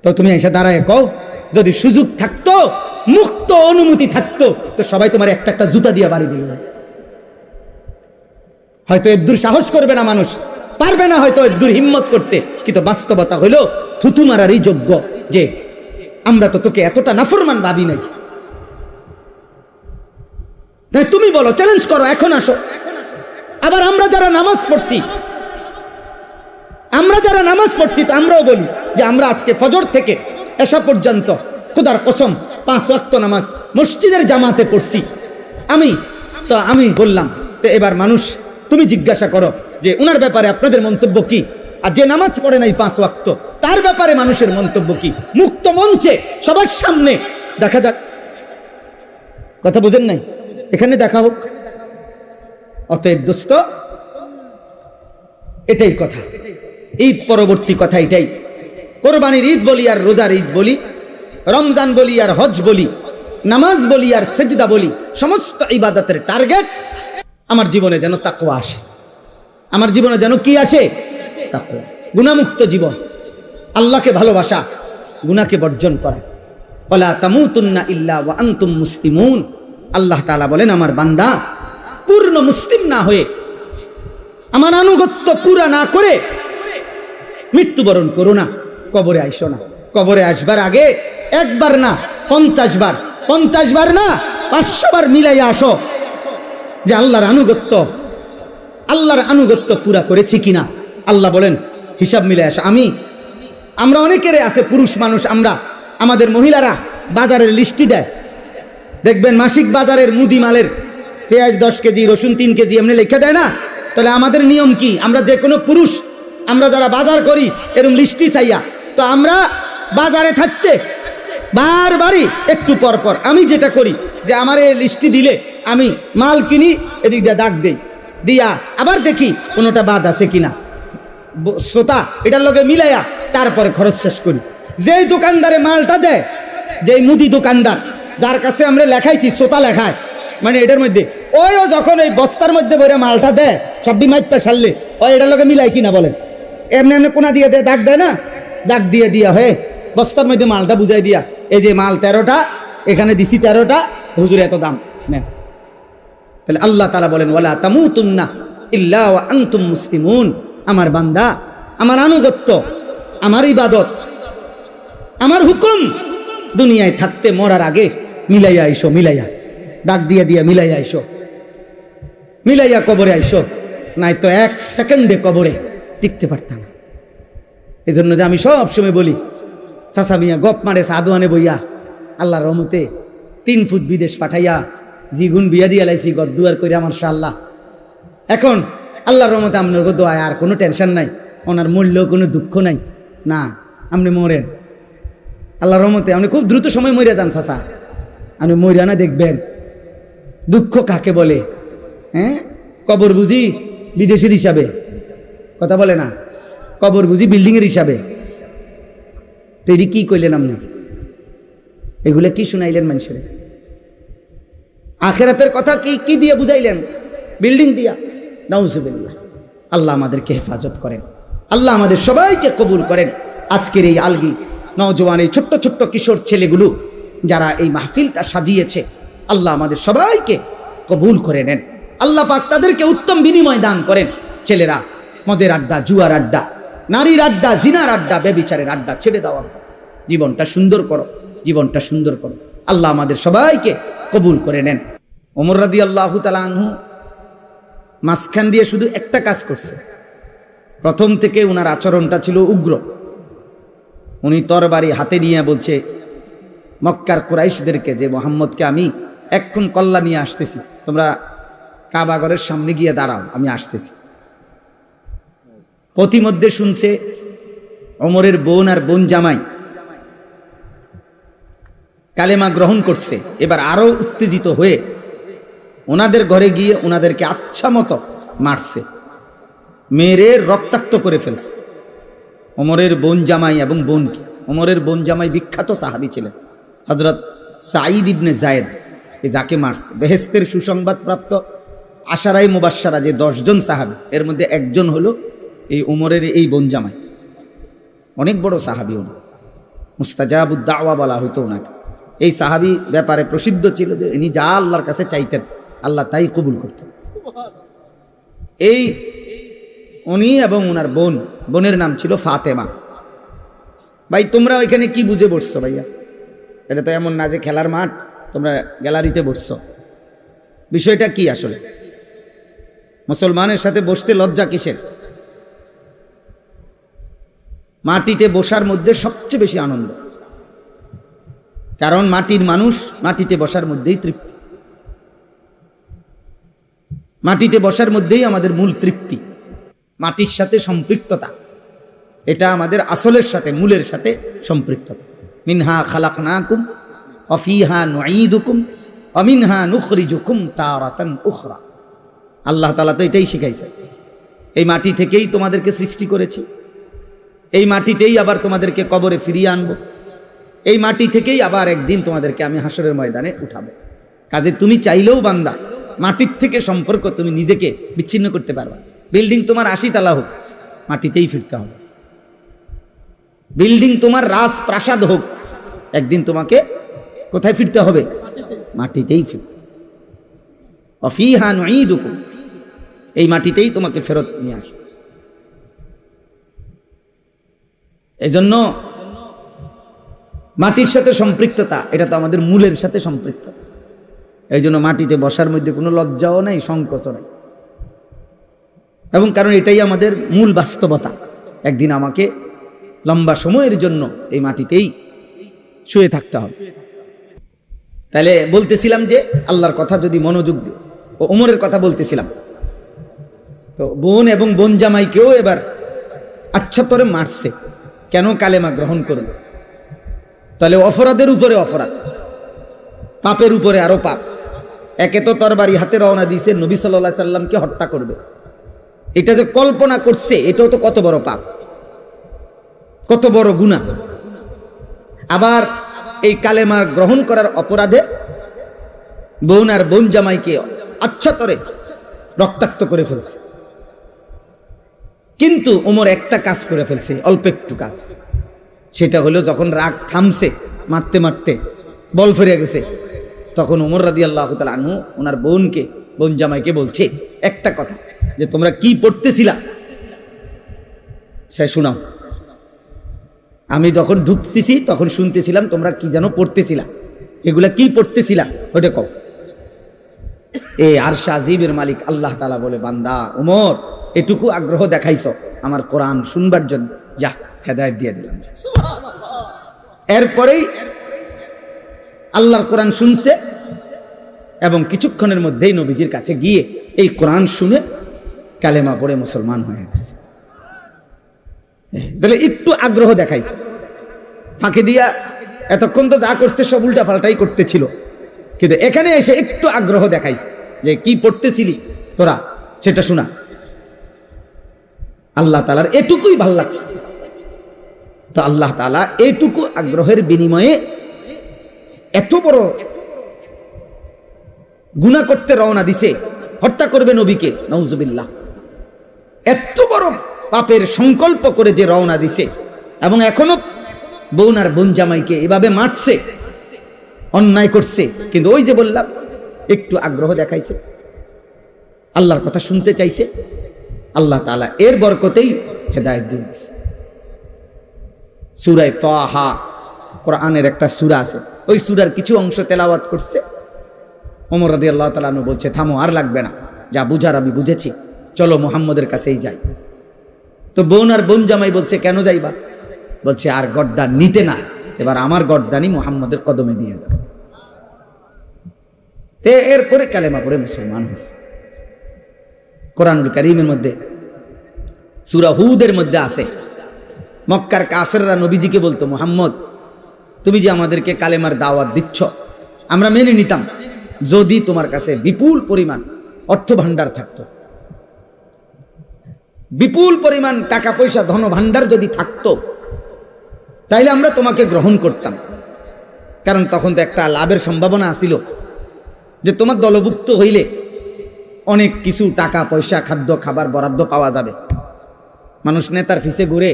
তো তুমি এসে দাঁড়ায় কও, যদি সুযোগ থাকতো, মুক্ত অনুমতি থাকতো, তো সবাই তোমার একটা একটা জুতা দিয়ে বাড়ি দিল। হয়তো এর সাহস করবে না মানুষ, পারবে না হয়তো এর হিম্মত করতে, কিন্তু বাস্তবতা হইল থুতু মারারই যোগ্য যে আমরা তো তোকে এতটা নাফরমান ভাবি নাই। তুমি বলো, চ্যালেঞ্জ করো, এখন আসো। আবার আমরা যারা নামাজ পড়ছি তো আমরাও বলি যে আমরা আজকে ফজর থেকে এশা পর্যন্ত খোদার কসম 5 ওয়াক্ত নামাজ মসজিদের জামাতে পড়ছি। আমি বললাম, তো এবার মানুষ তুমি জিজ্ঞাসা করো যে উনার ব্যাপারে আপনাদের মন্তব্য কি, আর যে নামাজ পড়ে নাই 5 ওয়াক্ত তার ব্যাপারে মানুষের মন্তব্য কি? মুক্ত মঞ্চে সবার সামনে দেখা যাক। কথা বুঝেন নাই? এখানে দেখা হোক। অতএব দোস্ত, এটাই কথা, ঈদ পরবর্তী কথা এটাই। কোরবানির ঈদ বলি আর রোজার ঈদ বলি, রমজান বলি আর হজ বলি, নামাজ বলি আর সেজদা বলি, সমস্ত ইবাদতের টার্গেট আমার জীবনে যেন তাকওয়া আসে। আমার জীবনে যেন কি আসে? তাকওয়া। গুনাহমুক্ত জীবন, আল্লাহকে ভালোবাসা, গুনাহকে বর্জন করা। ওয়ালা তামুতুন্না ইল্লা ওয়া আনতুম মুসলিমুন। আল্লাহ তাআলা বলেন, আমার বান্দা পূর্ণ মুসলিম না হয়ে, আমার আনুগত্য পুরা না করে মৃত্যুবরণ করো না, কবরে আইসো না। কবরে আসবার আগে একবার না 50 বার, 50 বার না 500 বার মিলাইয়া আসো যে আল্লাহর আনুগত্য পুরা করেছি কিনা। আল্লাহ বলেন হিসাব মিলে আসো। আমরা অনেকেরে আছে পুরুষ মানুষ, আমাদের মহিলারা বাজারের লিস্টি দেয়, দেখবেন মাসিক বাজারের মুদি মালের পেঁয়াজ 10 কেজি, রসুন 3 কেজি এমনি লেখা দেয় না? তাহলে আমাদের নিয়ম কি? আমরা যে কোনো পুরুষ, আমরা যারা বাজার করি এরকম লিস্টি চাইয়া, তো আমরা বাজারে থাকতে বারবারই একটু পর পর আমি যেটা করি যে আমার এই লিস্টি দিলে আমি মাল কিনি, এদিক দিয়ে দাগ দেই, দিয়া আবার দেখি কোনোটা বাদ আছে কিনা, শ্রোতা এটার লগে মিলাইয়া তারপরে খরচ শেষ করি। যেই দোকানদারে মালটা দেয়, যেই মুদি দোকানদার যার কাছে আমরা লেখাইছি, শ্রোতা লেখায়, মানে এটার মধ্যে ও যখন ওই বস্তার মধ্যে বইরে মালটা দেয়, সব মাইপা সারলে এটার লগে মিলাই কিনা বলেন, এমনি কোনা দিয়ে দেয়, দাগ দেয় না, দাগ দিয়ে দিয়া হয়ে বস্তার মধ্যে মালটা বুঝাই দিয়া, এই যে মাল 13টা, এখানে দিছি 13টা, হুজুর এত দাম নেন। তাহলে আল্লাহ তাআলা বলেন, ওয়ালা তামুতুন্না ইল্লা ওয়া আনতুম মুসলিমুন। আমার বান্দা, আমার আনুগত্য, আমার ইবাদত, আমার হুকুম দুনিয়ায় থাকতে মরার আগে মিলাইয়া আইসো, মিলাইয়া ডাক দিয়ে মিলাইয়া আইসো, মিলাইয়া কবরে আইসো, নাই তো 1 সেকেন্ডে কবরে টিকতে পারতাম না। এই জন্য যে আমি সব সময় বলি, চাচা মিয়া গপ মারে সাদুয়ানে বইয়া, আল্লাহর রহমতে 3 ফুট বিদেশ পাঠাইয়া জিগুন বিয়া দিয়া লাইছি, গদ্দুয়ার করে আমার শাল্লাহ। এখন আল্লাহর রহমতে আপনার দোয়ায় আর কোনো টেনশন নাই, ওনার মূল্য কোনো দুঃখ নাই। না, আপনি মরেন আল্লাহর রহমতে, আপনি খুব দ্রুত সময় মরে যান চাচা, আপনি মরিয়া না দেখবেন দুঃখ কাকে বলে। কবর বুঝি বিদেশের হিসাবে? কথা বলে না, কবর বুঝি বিল্ডিংয়ের হিসাবে? তো এটি কি কইলেন আপনি? এগুলো কি শুনাইলেন মানুষের? আখেরাতের কথা কি দিয়ে বুঝাইলেন? বিল্ডিং দিয়া? নাউজুবিল্লাহ। আল্লাহ আমাদেরকে হেফাজত করেন, আল্লাহ আমাদের সবাইকে কবুল করেন। আজকের এই আলগি নওজওয়ান, এই ছোট্ট ছোট্ট কিশোর ছেলেগুলো যারা এই মাহফিলটা সাজিয়েছে, আল্লাহ আমাদের সবাইকে কবুল করে নেন। আল্লাহ পাক তাদেরকে উত্তম বিনিময় দান করেন। ছেলেরা মদের আড্ডা, জুয়ার আড্ডা, নারীর আড্ডা, জিনার আড্ডা, ব্যভিচারের আড্ডা ছেড়ে দাও। জীবনটা সুন্দর করো, জীবনটা সুন্দর করো। আল্লাহ আমাদের সবাইকে কবুল করে নেন। ওমর রাদিয়াল্লাহু তাআলা আনহু মাঝখান দিয়ে শুধু একটা কাজ করছে। প্রথম থেকে ওনার আচরণটা ছিল উগ্র, উনি তরবারি হাতে নিয়ে বলছে মক্কার কুরাইশদেরকে যে মোহাম্মদকে আমি এক্ষণ কল্লা নিয়ে আসতেছি, তোমরা কাবাগরের সামনে গিয়ে দাঁড়াও, আমি আসতেছি। প্রতিমধ্যে শুনছে ওমরের বোন আর বোন জামাই কালেমা গ্রহণ করছে। এবার আরো উত্তেজিত হয়ে ওনাদের ঘরে গিয়ে ওনাদেরকে আচ্ছা মতো মারছে, মেরে রক্তাক্ত করে ফেলছে ওমরের বোন জামাই এবং বোনকে। ওমরের বোন জামাই বিখ্যাত সাহাবী ছিলেন, হযরত সাঈদ ইবনে যায়েদ, যাকে মারছে বেহেশতের সুসংবাদ প্রাপ্ত আশারায়ে মুবাশশারা যে 10 জন সাহাবী, এর মধ্যে একজন হলো এই ওমরের এই বোন জামাই। অনেক বড় সাহাবী, উনি মুস্তাজাবুদ দাওয়া বলা হইতো ওনাকে। এই সাহাবী ব্যাপারে প্রসিদ্ধ ছিল যে ইনি যা আল্লাহর কাছে চাইতেন আল্লাহ তাই কবুল করতেন। এই উনি এবং ওনার বোন, বোনের নাম ছিল ফাতেমা। ভাই তোমরা ওইখানে কি বুঝে বসছো ভাইয়া? এটা তো এমন না যে খেলার মাঠ, তোমরা গ্যালারিতে বসছো। বিষয়টা কি আসলে? মুসলমানের সাথে বসতে লজ্জা কিসের? মাটিতে বসার মধ্যে সবচেয়ে বেশি আনন্দ, কারণ মাটির মানুষ, মাটিতে বসার মধ্যেই তৃপ্তি, মাটিতে বসার মধ্যেই আমাদের মূল তৃপ্তি। মাটির সাথে সম্পৃক্ততা, এটা আমাদের আসলের সাথে, মূলের সাথে সম্পৃক্ততা। মিনহা খালাকনাকুম ওয়া ফিহা নুঈদুকুম ওয়া মিনহা নুখরিজুকুম তারাতান উখরা। আল্লাহ তাআলা তো এটাই শিখাইছে, এই মাটি থেকেই তোমাদেরকে সৃষ্টি করেছি, এই মাটিতেই আবার তোমাদেরকে কবরে ফিরিয়ে আনবো, এই মাটি থেকেই আবার একদিন তোমাদেরকে আমি হাসরের ময়দানে উঠাবো। কাজে তুমি চাইলেও বান্দা মাটির থেকে সম্পর্ক তুমি নিজেকে বিচ্ছিন্ন করতে পারবা। বিল্ডিং তোমার 80 তলা হোক, মাটিতেই ফিরতে হবে। বিল্ডিং তোমার রাজপ্রাসাদ হোক, একদিন তোমাকে কোথায় ফিরতে হবে? মাটিতেই ফিরতে। ওয়া ফিহা নুঈদুকুম, এই মাটিতেই তোমাকে ফেরত নিয়ে আসবে। এজন্য মাটির সাথে সম্পৃক্ততা, এটা তো আমাদের মূলের সাথে সম্পৃক্ততা। এই জন্য মাটিতে বসার মধ্যে কোনো লজ্জাও নাই, সংকোচও নাই, এবং কারণ এটাই আমাদের মূল বাস্তবতা। একদিন আমাকে লম্বা সময়ের জন্য এই মাটিতেই শুয়ে থাকতে হবে। তাহলে বলতেছিলাম যে আল্লাহর কথা যদি মনোযোগ দিই, ও ওমরের কথা বলতেছিলাম, তো বোন এবং বোন জামাইকেও এবার আচ্ছাতরে মারছে। কেন? কালেমা গ্রহণ করল। তাহলে অপরাধের উপরে অপরাধ, পাপের উপরে আরো পাপ। একে তো তরবারি হাতে রওনা দিয়েছে, নবী সাল্লাল্লাহু আলাইহি সাল্লামকে হত্যা করবে, এটা যে কল্পনা করছে এটাও তো কত বড় পাপ, কত বড় গুনাহ। আবার এই কালেমা গ্রহণ করার অপরাধে বোন আর বোন জামাইকে আচ্ছাতরে রক্তাক্ত করে ফেলছে। কিন্তু ওমর একটা কাজ করে ফেলছে, অল্প একটু কাজ। সেটা হলো যখন রাগ থামছে, মারতে মারতে বল ফিরে গেছে, তখন ওমর রাদিয়াল্লাহু তাআলা আনহু ওনার বোনকে, বোন জামাইকে বলছে একটা কথা, যে তোমরা কি পড়তেছিলা সে শোনাও। আমি যখন ঢুকতেছি তখন শুনতেছিলাম তোমরা কি যেন পড়তেছিলা, এগুলা কি পড়তেছিলা ওটা কও। এই আরশ আজিমের মালিক আল্লাহ তাআলা বলে, বান্দা ওমর, এটুকু আগ্রহ দেখাইছ আমার কোরআন শুনবার জন্য, যা হেদায়েত দিয়ে দিলাম। এরপরেই আল্লাহর কোরআন শুনছে এবং কিছুক্ষণের মধ্যেই নবীজির কাছে গিয়ে এই কোরআন শুনে কালেমা পড়ে মুসলমান হয়ে গেছে। তাহলে একটু আগ্রহ দেখাইছে, ফাঁকে দিয়া এতক্ষণ তো যা করছে সব উল্টা পাল্টাই করতেছিল, কিন্তু এখানে এসে একটু আগ্রহ দেখাইছে যে কি পড়তেছিলি তোরা সেটা শোনা। আল্লাহ তাআলার এটুকুই ভাল লাগছে। তো আল্লাহ তাআলা এইটুকু আগ্রহের বিনিময়ে এত বড় গুনাহ করতে রওনা দিছে, হত্যা করবে নবীকে, নাউজুবিল্লাহ। এত বড় পাপের সংকল্প করে যে রওনা দিছে, এবং এখনো বোন আর বোন জামাইকে এভাবে মারছে, অন্যায় করছে, কিন্তু ওই যে বললাম একটু আগ্রহ দেখাইছে, আল্লাহর কথা শুনতে চাইছে, আল্লাহ তাআলা এর বরকতেই হেদায়েত দিয়ে দিয়েছে। সূরা তাহা কোরআনের একটা সূরা আছে, ওই সূরার কিছু অংশ তেলাওয়াত করছে। ওমর রাদিয়াল্লাহু তাআলা আনহু বলছে, থামো, আর লাগবে না, যা বুঝার আমি বুঝেছি, চলো মুহাম্মদের কাছেই যাই। তো বোন আর বোন জামাই বলছে, কেন যাইবা? বলছে আর গর্দান নিতে না, এবার আমার গর্দানই মুহাম্মদের কদমে দিয়ে দাও। এরপরে কালেমা পড়ে মুসলমান হয়েছে। কোরআনুল কারীমের মধ্যে সূরা হুদের মধ্যে আছে, মক্কার কাফেররা নবীজিকে বলতো, মুহাম্মদ তুমি যে আমাদেরকে কালেমার দাওয়াত দিচ্ছ, আমরা মেনে নিতাম যদি তোমার কাছে বিপুল পরিমাণ অর্থ ভান্ডার থাকতো, বিপুল পরিমাণ টাকা পয়সা ধন ভান্ডার যদি থাকতো, তাইলে আমরা তোমাকে গ্রহণ করতাম। কারণ তখন তো একটা লাভের সম্ভাবনা আছিল যে তোমার দলভুক্ত হইলে অনেক কিছু টাকা পয়সা খাদ্য খাবার বরাদ্দ পাওয়া যাবে। মানুষ নেতার ফিসে ঘুরে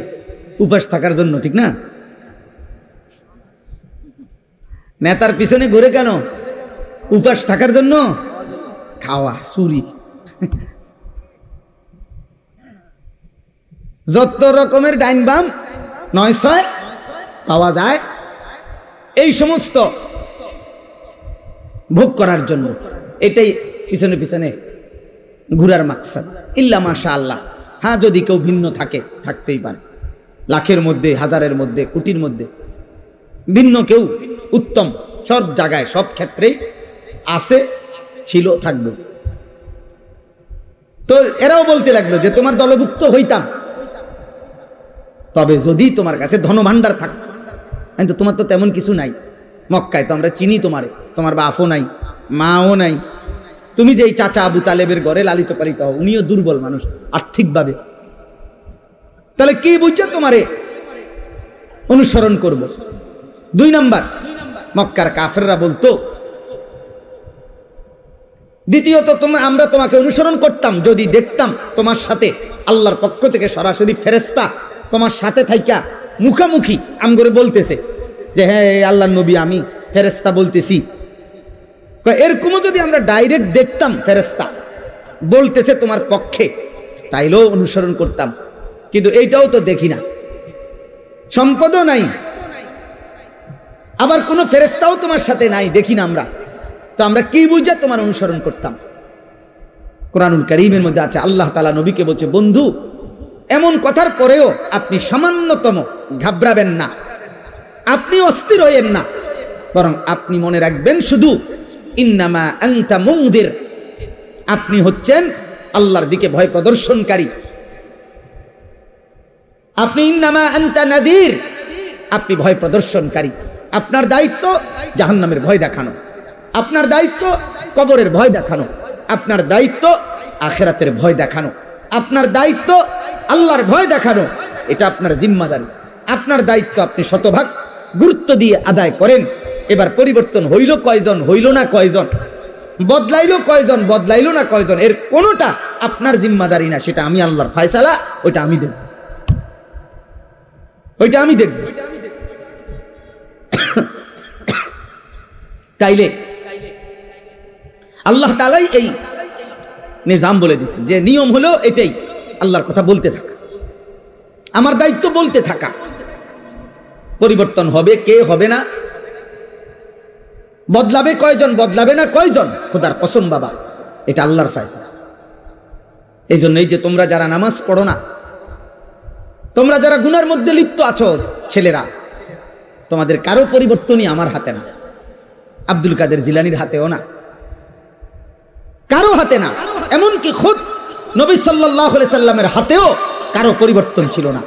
উপাস থাকার জন্য, ঠিক না? নেতার পিছনে ঘুরে কেন? উপাস থাকার জন্য, খাওয়া চুরি, যত রকমের ডাইন বাম নয় ছয় পাওয়া যায়, এই সমস্ত ভোগ করার জন্য। এটাই পিছনে পিছনে ঘুরার মাকসাদ। ইল্লা মাশাআল্লাহ, হ্যাঁ যদি কেউ ভিন্ন থাকে, থাকতেই পারে, লাখের মধ্যে, হাজারের মধ্যে, কোটির মধ্যে ভিন্ন কেউ উত্তম, সব জায়গায় সব ক্ষেত্রেই আছে, ছিল, থাকবে। তো এরাও বলতে লাগলো যে তোমার দলভুক্ত হইতাম, তবে যদি তোমার কাছে ধনভাণ্ডার থাকতো। কিন্তু তোমার তো তেমন কিছু নাই, মক্কায় তো আমরা চিনি তোমারে, তোমার বাপও নাই, মাও নাই, তুমি যে এই চাচা আবু তালেবের ঘরে লালিত পালিত হও, উনিও দুর্বল মানুষ আর্থিকভাবে, তাহলে কি বুঝছে তোমারে অনুসরণ করব। 2 নাম্বার, মক্কার কাফেররা বলতো, দ্বিতীয়ত আমরা তোমাকে অনুসরণ করতাম যদি দেখতাম তোমার সাথে আল্লাহর পক্ষ থেকে সরাসরি ফেরেশতা তোমার সাথে থাইকা মুখামুখি আমগরে বলতেছে যে হ্যাঁ আল্লাহর নবী আমি ফেরেশতা বলতেছি। এরকমও যদি আমরা ডাইরেক্ট দেখতাম ফেরেশতা বলতেছে তোমার পক্ষে, তাইলেও অনুসরণ করতাম। কিন্তু এইটাও তো দেখি না, সম্পদও নাই, আবার কোনো ফেরেশতাও তোমার সাথে নাই, দেখি না আমরা, তো আমরা কি বুঝে তোমার অনুসরণ করতাম? কোরআনুল কারীমের মধ্যে আছে, আল্লাহ তাআলা নবীকে বলছে, বন্ধু এমন কথার পরেও আপনি সামান্যতম ঘাবড়াবেন না, আপনি অস্থির হইয়েন না, বরং আপনি মনে রাখবেন শুধু ইন্নামা আনতা মুনদির, আপনি হচ্ছেন আল্লাহর দিকে ভয় প্রদর্শনকারী। আপনি ইন্নামা আনতা নাযীর, আপনি ভয় প্রদর্শনকারী। আপনার দায়িত্ব জাহান্নামের ভয় দেখানো, আপনার দায়িত্ব কবরের ভয় দেখানো, আপনার দায়িত্ব আখিরাতের ভয় দেখানো, আপনার দায়িত্ব আল্লাহর ভয় দেখানো, এটা আপনার জিম্মাদারি, আপনার দায়িত্ব আপনি শতভাগ গুরুত্ব দিয়ে আদায় করেন। এবার পরিবর্তন হইল কয়জন, হইল না কয়জন, বদলাইলো কয়জন, বদলাইলো না কয়জন, এর কোনোটা আপনার জিম্মাদারি না, সেটা আমি আল্লাহর ফয়সালা, ওইটা আমি দেব, ওইটা আমি দেখব। তাইলে আল্লাহ তাআলাই এই নিজাম বলে দিয়েছেন যে নিয়ম হলো এটাই, আল্লাহর কথা বলতে থাকা, আমার দায়িত্ব বলতে থাকা। পরিবর্তন হবে কে, হবে না, বদলাবে কয়জন, বদলাবে না কয়জন, খোদার কসম বাবা, এটা আল্লাহর ফয়সালা। এই জন্যই যে তোমরা যারা নামাজ পড়ো না, তোমরা যারা গুনার মধ্যে লিপ্ত আছো ছেলেরা, তোমাদের কারো পরিবর্তনই আমার হাতে না, আব্দুল কাদের জিলানীর হাতেও না, কারো হাতে না, এমনকি খুদ নবী সাল্লাল্লাহু আলাইহি সাল্লামের হাতেও কারো পরিবর্তন ছিল না।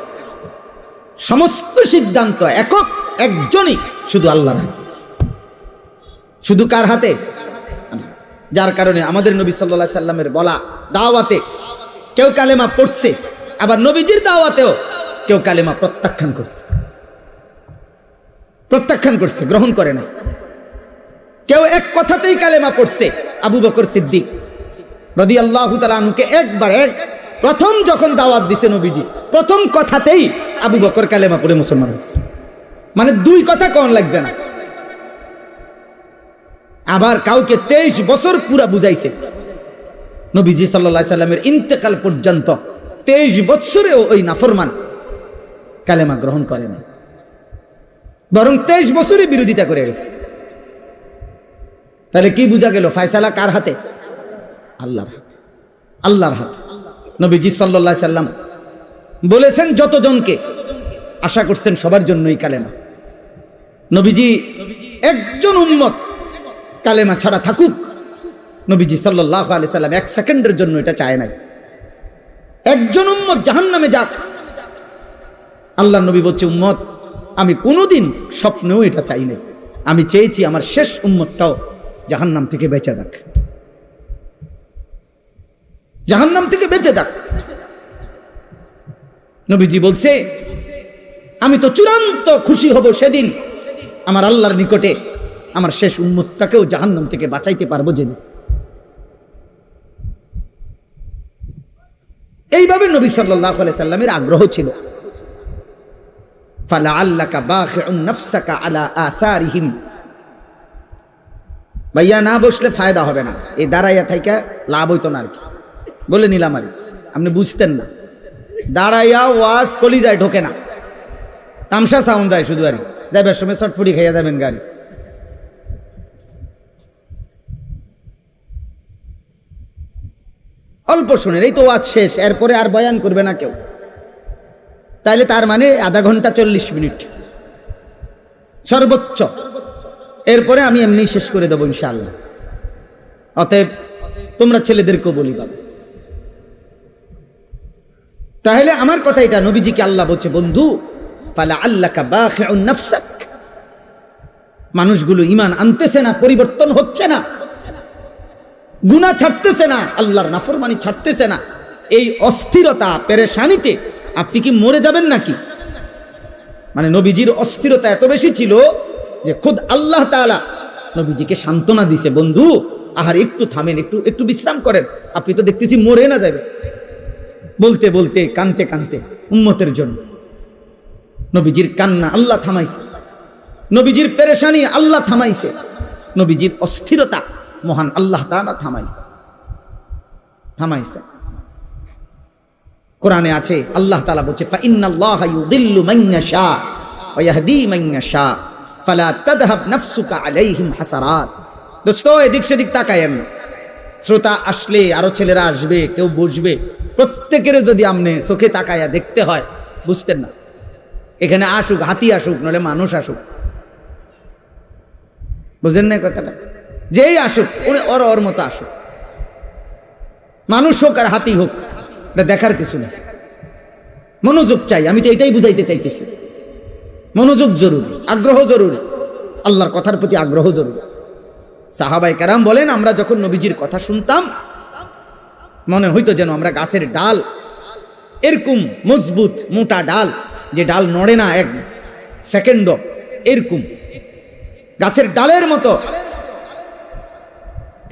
সমস্ত সিদ্ধান্ত একক একজনই, শুধু আল্লাহর হাতে। শুধু কার হাতে? যার কারণে আমাদের নবী সাল্লাল্লাহু আলাইহি সাল্লামের বলা দাওয়াতে কেউ কালেমা পড়ছে, আবার নবীজির দাওয়াতেও কেউ কালেমা প্রত্যাখ্যান করছে, প্রত্যাখ্যান করছে, গ্রহণ করে না। কেউ এক কথাতেই কালেমা পড়ছে, আবু বকর সিদ্দিক রাদিয়াল্লাহু তাআলা আনহুকে একবার প্রথম যখন দাওয়াত দিছে নবীজি, প্রথম কথাতেই আবু বকর কালেমা পড়ে মুসলমান হয়েছে, মানে 2 কথা কোন লাগছে না। আবার কাউকে 23 বছর পুরা বুঝাইছে, নবীজি সাল্লাল্লাহু আলাইহি সাল্লামের ইন্তেকাল পর্যন্ত 23 বছরেও ওই নাফরমান কালেমা গ্রহণ করে না, বরং 23 বছরই বিরোধিতা করে গেছে। তাহলে কি বোঝা গেল? ফয়সালা কার হাতে? আল্লাহর হাতে, আল্লাহর হাতে। নবীজি সাল্লাল্লাহু আলাইহি সাল্লাম বলেছেন যতজনকে আশা করছেন সবার জন্যই কালেমা। নবীজি একজন উম্মত কালেমা ছাড়া থাকুক, নবীজি সাল্লাল্লাহু আলাইহি সাল্লাম এক সেকেন্ডের জন্য এটা চায় নাই। একজন উম্মত জাহান্নামে যাক, আল্লাহ নবী বলছে উম্মত আমি কোনোদিন স্বপ্নেও এটা চাই নাই, আমি চেয়েছি আমার শেষ উম্মতটাও জাহান্নাম থেকে বেঁচে যাক, জাহান্নাম থেকে বেঁচে যাক। নবীজি বলছে আমি তো চূড়ান্ত খুশি হব সেদিন আমার আল্লাহর নিকটে আমার শেষ উম্মতটাকেও জাহান্নাম থেকে বাঁচাইতে পারবো যেদিন। এইভাবে নবী সাল্লাল্লাহু আলাইহি সাল্লামের আগ্রহ ছিল। ফালাআল্লাকা বাখিউন নাফসাকা আলা আথারিহিম, ভাইয়া না বসলে ফায়দা হবে না, এই দাঁড়াইয়া থাইকা লাভ হইতো না আর কি, বলে নিলাম আর আপনি বুঝতেন না। দাঁড়াইয়া ওয়াজ কলিজায় ঢোকে না, তামসা সাউন্ড যায় শুধু, আর যাইবার সময় চটফুটি খাইয়া যাবেন গাড়ি। অল্প শুনেন, এই তো ওয়াজ শেষ, এরপরে আর বয়ান করবে না কেউ, তাইলে তার মানে আধা ঘন্টা 40 মিনিট সর্বোচ্চ, এরপরে আমি এমনি শেষ করে দেবো ইনশাআল্লাহ। অতএব তোমরা ছেলেদেরকেও বলি বাবা। তাহলে আমার কথা এটা, নবীজিকে আল্লাহ বলছে বন্ধু ফালাআল্লাকা বাখিউন নাফসাক, মানুষগুলো ঈমান আনতেছে না, পরিবর্তন হচ্ছে না, গুনাহ ছাড়তেছে না, আল্লাহর নাফরমানি ছাড়তেছে না, এই অস্থিরতা পেরেশানিতে আপনি কি মরে যাবেন নাকি? মানে নবীজির অস্থিরতা এত বেশি ছিল যে খুদ আল্লাহ তাআলা নবীজিকে সান্ত্বনা দিছে, বন্ধু আহার একটু থামেন, একটু একটু বিশ্রাম করেন, আপনি তো দেখতেছি মরে না যাবে। বলতে বলতে কানতে কানতে উম্মতের জন্য নবীজির কান্না আল্লাহ থামাইছে, নবীজির পেরেশানি আল্লাহ থামাইছে, নবীজির অস্থিরতা মহান আল্লাহ তাআলা থামাইছে। কোরআনে আছে আল্লাহ তাআলা বলছে ফাইন্নাল্লাহা ইউযিল্লু মান ইয়াশা ওয়া ইয়াহদি মান ইয়াশা ফালা তাযহাব নাফসুকা আলাইহিম হাসারাত। দোস্ত এদিক সেদিক তাকায়েন না, শ্রোতা আসলে আরো ছেলেরা আসবে, কেউ বসবে, প্রত্যেকের যদি আমনে চোখে তাকায়া দেখতে হয়, বুঝতেন না এখানে আসুক, হাতি আসুক নলে মানুষ আসুক, বুঝেন না কথাটা? যেই আসুক উনি ওর মতো আসুক, মানুষ হোক আর হাতি হোক, এটা দেখার কিছু নেই। মনোযোগ চাই, আমি তো এটাই বুঝাইতে চাইতেছি। মনোযোগ জরুরি, আগ্রহ জরুরি, আল্লাহর কথার প্রতি আগ্রহ জরুরি। সাহাবায়ে কেরাম বলেন আমরা যখন নবীজির কথা শুনতাম মনে হইতো যেন আমরা গাছের ডাল, এরকম মজবুত মোটা ডাল, যে ডাল নড়ে না এক সেকেন্ড, এরকম গাছের ডালের মতো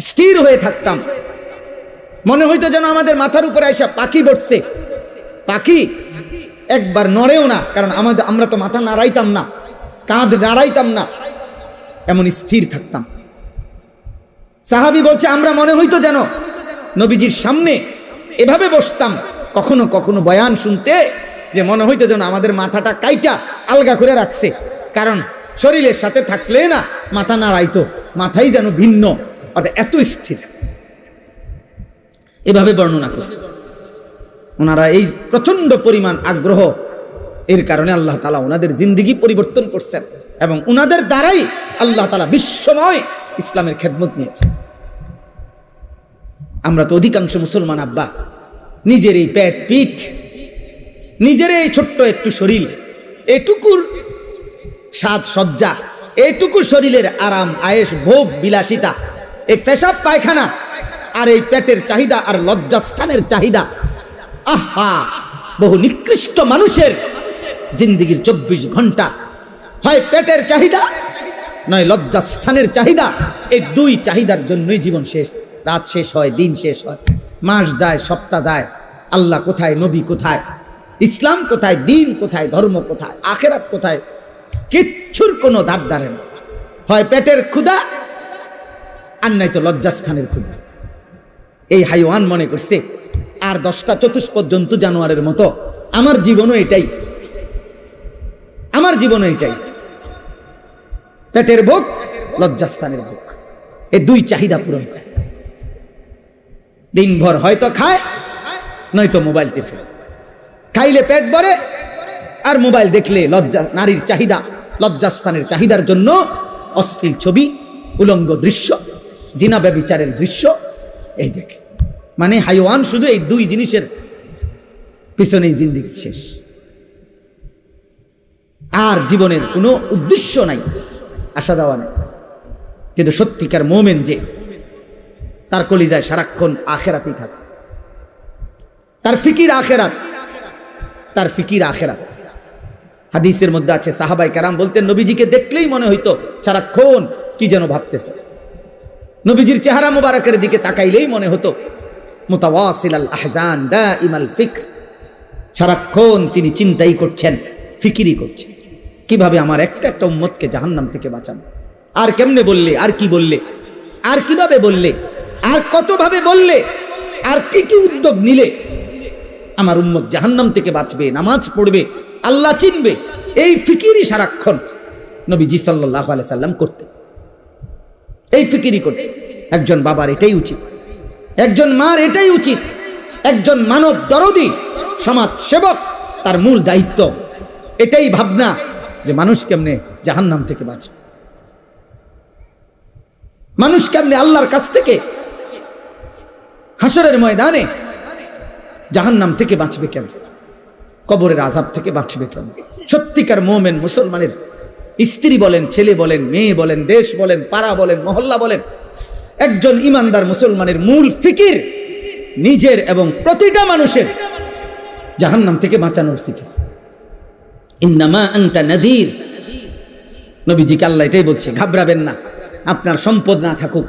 স্থির হয়ে থাকতাম। মনে হইতো যেন আমাদের মাথার উপরে আইসা পাখি বসছে, পাখি একবার নড়েও না, কারণ আমরা তো মাথা নাড়াইতাম না, কাঁধ নাড়াইতাম না, এমন স্থির থাকতাম। সাহাবী বলছে আমরা মনে হইতো যেন নবীজির সামনে এভাবে বসতাম কখনো কখনো বয়ান শুনতে, যে মনে হইতো যেন আমাদের মাথাটা কাইটা আলগা করে রাখছে, কারণ শরীরের সাথে থাকলে না মাথা নাড়াইতো, মাথাই যেন ভিন্ন, অর্থাৎ এত স্থির। এভাবে বর্ণনা করছে ওনারা। এই প্রচন্ড পরিমাণ আগ্রহ, এর কারণে আল্লাহ তাআলা ওনাদের জিন্দেগি পরিবর্তন করছেন এবং ওনাদের দ্বারাই আল্লাহ তাআলা বিশ্বময় ইসলামের খেদমত নিয়েছেন। আমরা তো অধিকাংশ মুসলমান আব্বা নিজের এই পেট পিঠ, নিজের এই ছোট্ট একটু শরীর, এটুকুর সাজ সজ্জা, এইটুকু শরীরের আরাম আয়েশ ভোগ বিলাসিতা, এই পেশাব পায়খানা আর এই পেটের চাহিদা আর লজ্জাস্থানের চাহিদা, আহা বহু নিকৃষ্ট মানুষের জিন্দেগির 24 ঘন্টা হয় পেটের চাহিদা নয় লজ্জাস্থানের চাহিদা। এই দুই চাহিদার জন্যই জীবন শেষ, রাত শেষ হয়, দিন শেষ হয়, মাস যায়, সপ্তাহ যায়, আল্লাহ কোথায়, নবী কোথায়, ইসলাম কোথায়, দিন কোথায়, ধর্ম কোথায়, আখেরাত কোথায়, কিচ্ছুর কোনো ধার ধারে না। হয় পেটের ক্ষুধা আর নাই তো লজ্জাস্থানের ক্ষুধা। এই হাইওয়ান মনে করছে আর 10টা চতুষ্পদ জন্তু জানোয়ারের মতো আমার জীবনও এটাই, আমার জীবনও এটাই, পেটের ভোগ, লজ্জাস্থানের ভোগ, এই দুই চাহিদা পূরণ করে। দিনভর হয়তো খায় নয়তো মোবাইল টিপে, খাইলে পেট ভরে আর মোবাইল দেখলে লজ্জা, নারীর চাহিদা, লজ্জাস্থানের চাহিদার জন্য অশ্লীল ছবি, উলঙ্গ দৃশ্য, জিনা ব্যভিচারের দৃশ্য, এই দেখে। মানে হাইওয়ান শুধু এই দুই জিনিসের পিছনেই জিন্দেগি শেষ, আর জীবনের কোনো উদ্দেশ্য নাই, আসা যাওয়া নাই। কিন্তু সত্যিকার মোমেন যে, তার কলিজায় সারাক্ষণ আখেরাতেই থাকে, তার ফিকির আখেরাত, তার ফিকির আখেরাত। হাদিসের মধ্যে আছে, সাহাবায়ে কেরাম বলতেন নবীজিকে দেখলেই মনে হইতো সারাক্ষণ কি যেন ভাবতেছে। নবীজির চেহারা মুবারকের দিকে তাকাইলেই মনে হতো মুতাওয়াসিলাল আহজান দাইমাল ফিক্র, সারাক্ষণ তিনি চিন্তাই করছেন, ফিকিরই করছেন, কিভাবে আমার একটা একটা উম্মতকে জাহান্নাম থেকে বাঁচানো, আর কেমনে বললে, আর কি বললে, আর কিভাবে বললে, আর কতভাবে বললে, আর কি কি উদ্যোগ নিলে আমার উম্মত জাহান্নাম থেকে বাঁচবে, নামাজ পড়বে, আল্লাহ চিনবে। এই ফিকিরই সারাক্ষণ নবীজি সাল্লাল্লাহু আলাইহি সাল্লাম করতেন, এই ফিকিরই করতেন। একজন বাবার এটাই উচিত, একজন মার এটাই উচিত, একজন মানব দরদি সমাজ সেবক তার মূল দায়িত্ব এটাই ভাবনা যে মানুষ কেমনে জাহান্নাম থেকে বাঁচবে, মানুষ কেমনে আল্লাহর কাছ থেকে হাসরের ময়দানে জাহান্নাম থেকে বাঁচবে, কেমন কবরের আযাব থেকে বাঁচবে কেমন। সত্যিকার মুমিন মুসলমানের স্ত্রী বলেন, ছেলে বলেন, মেয়ে বলেন, দেশ বলেন, পাড়া বলেন, মহল্লা বলেন, একজন ইমানদার মুসলমানের মূল ফিকির নিজের এবং প্রতিটা মানুষের জাহান্নাম থেকে বাঁচানোর ফিকির। ইন্নামা আনতা নাযীর, নবীজিকে আল্লাহ এটাই বলছে, ঘাবড়াবেন না, আপনার সম্পদ না থাকুক,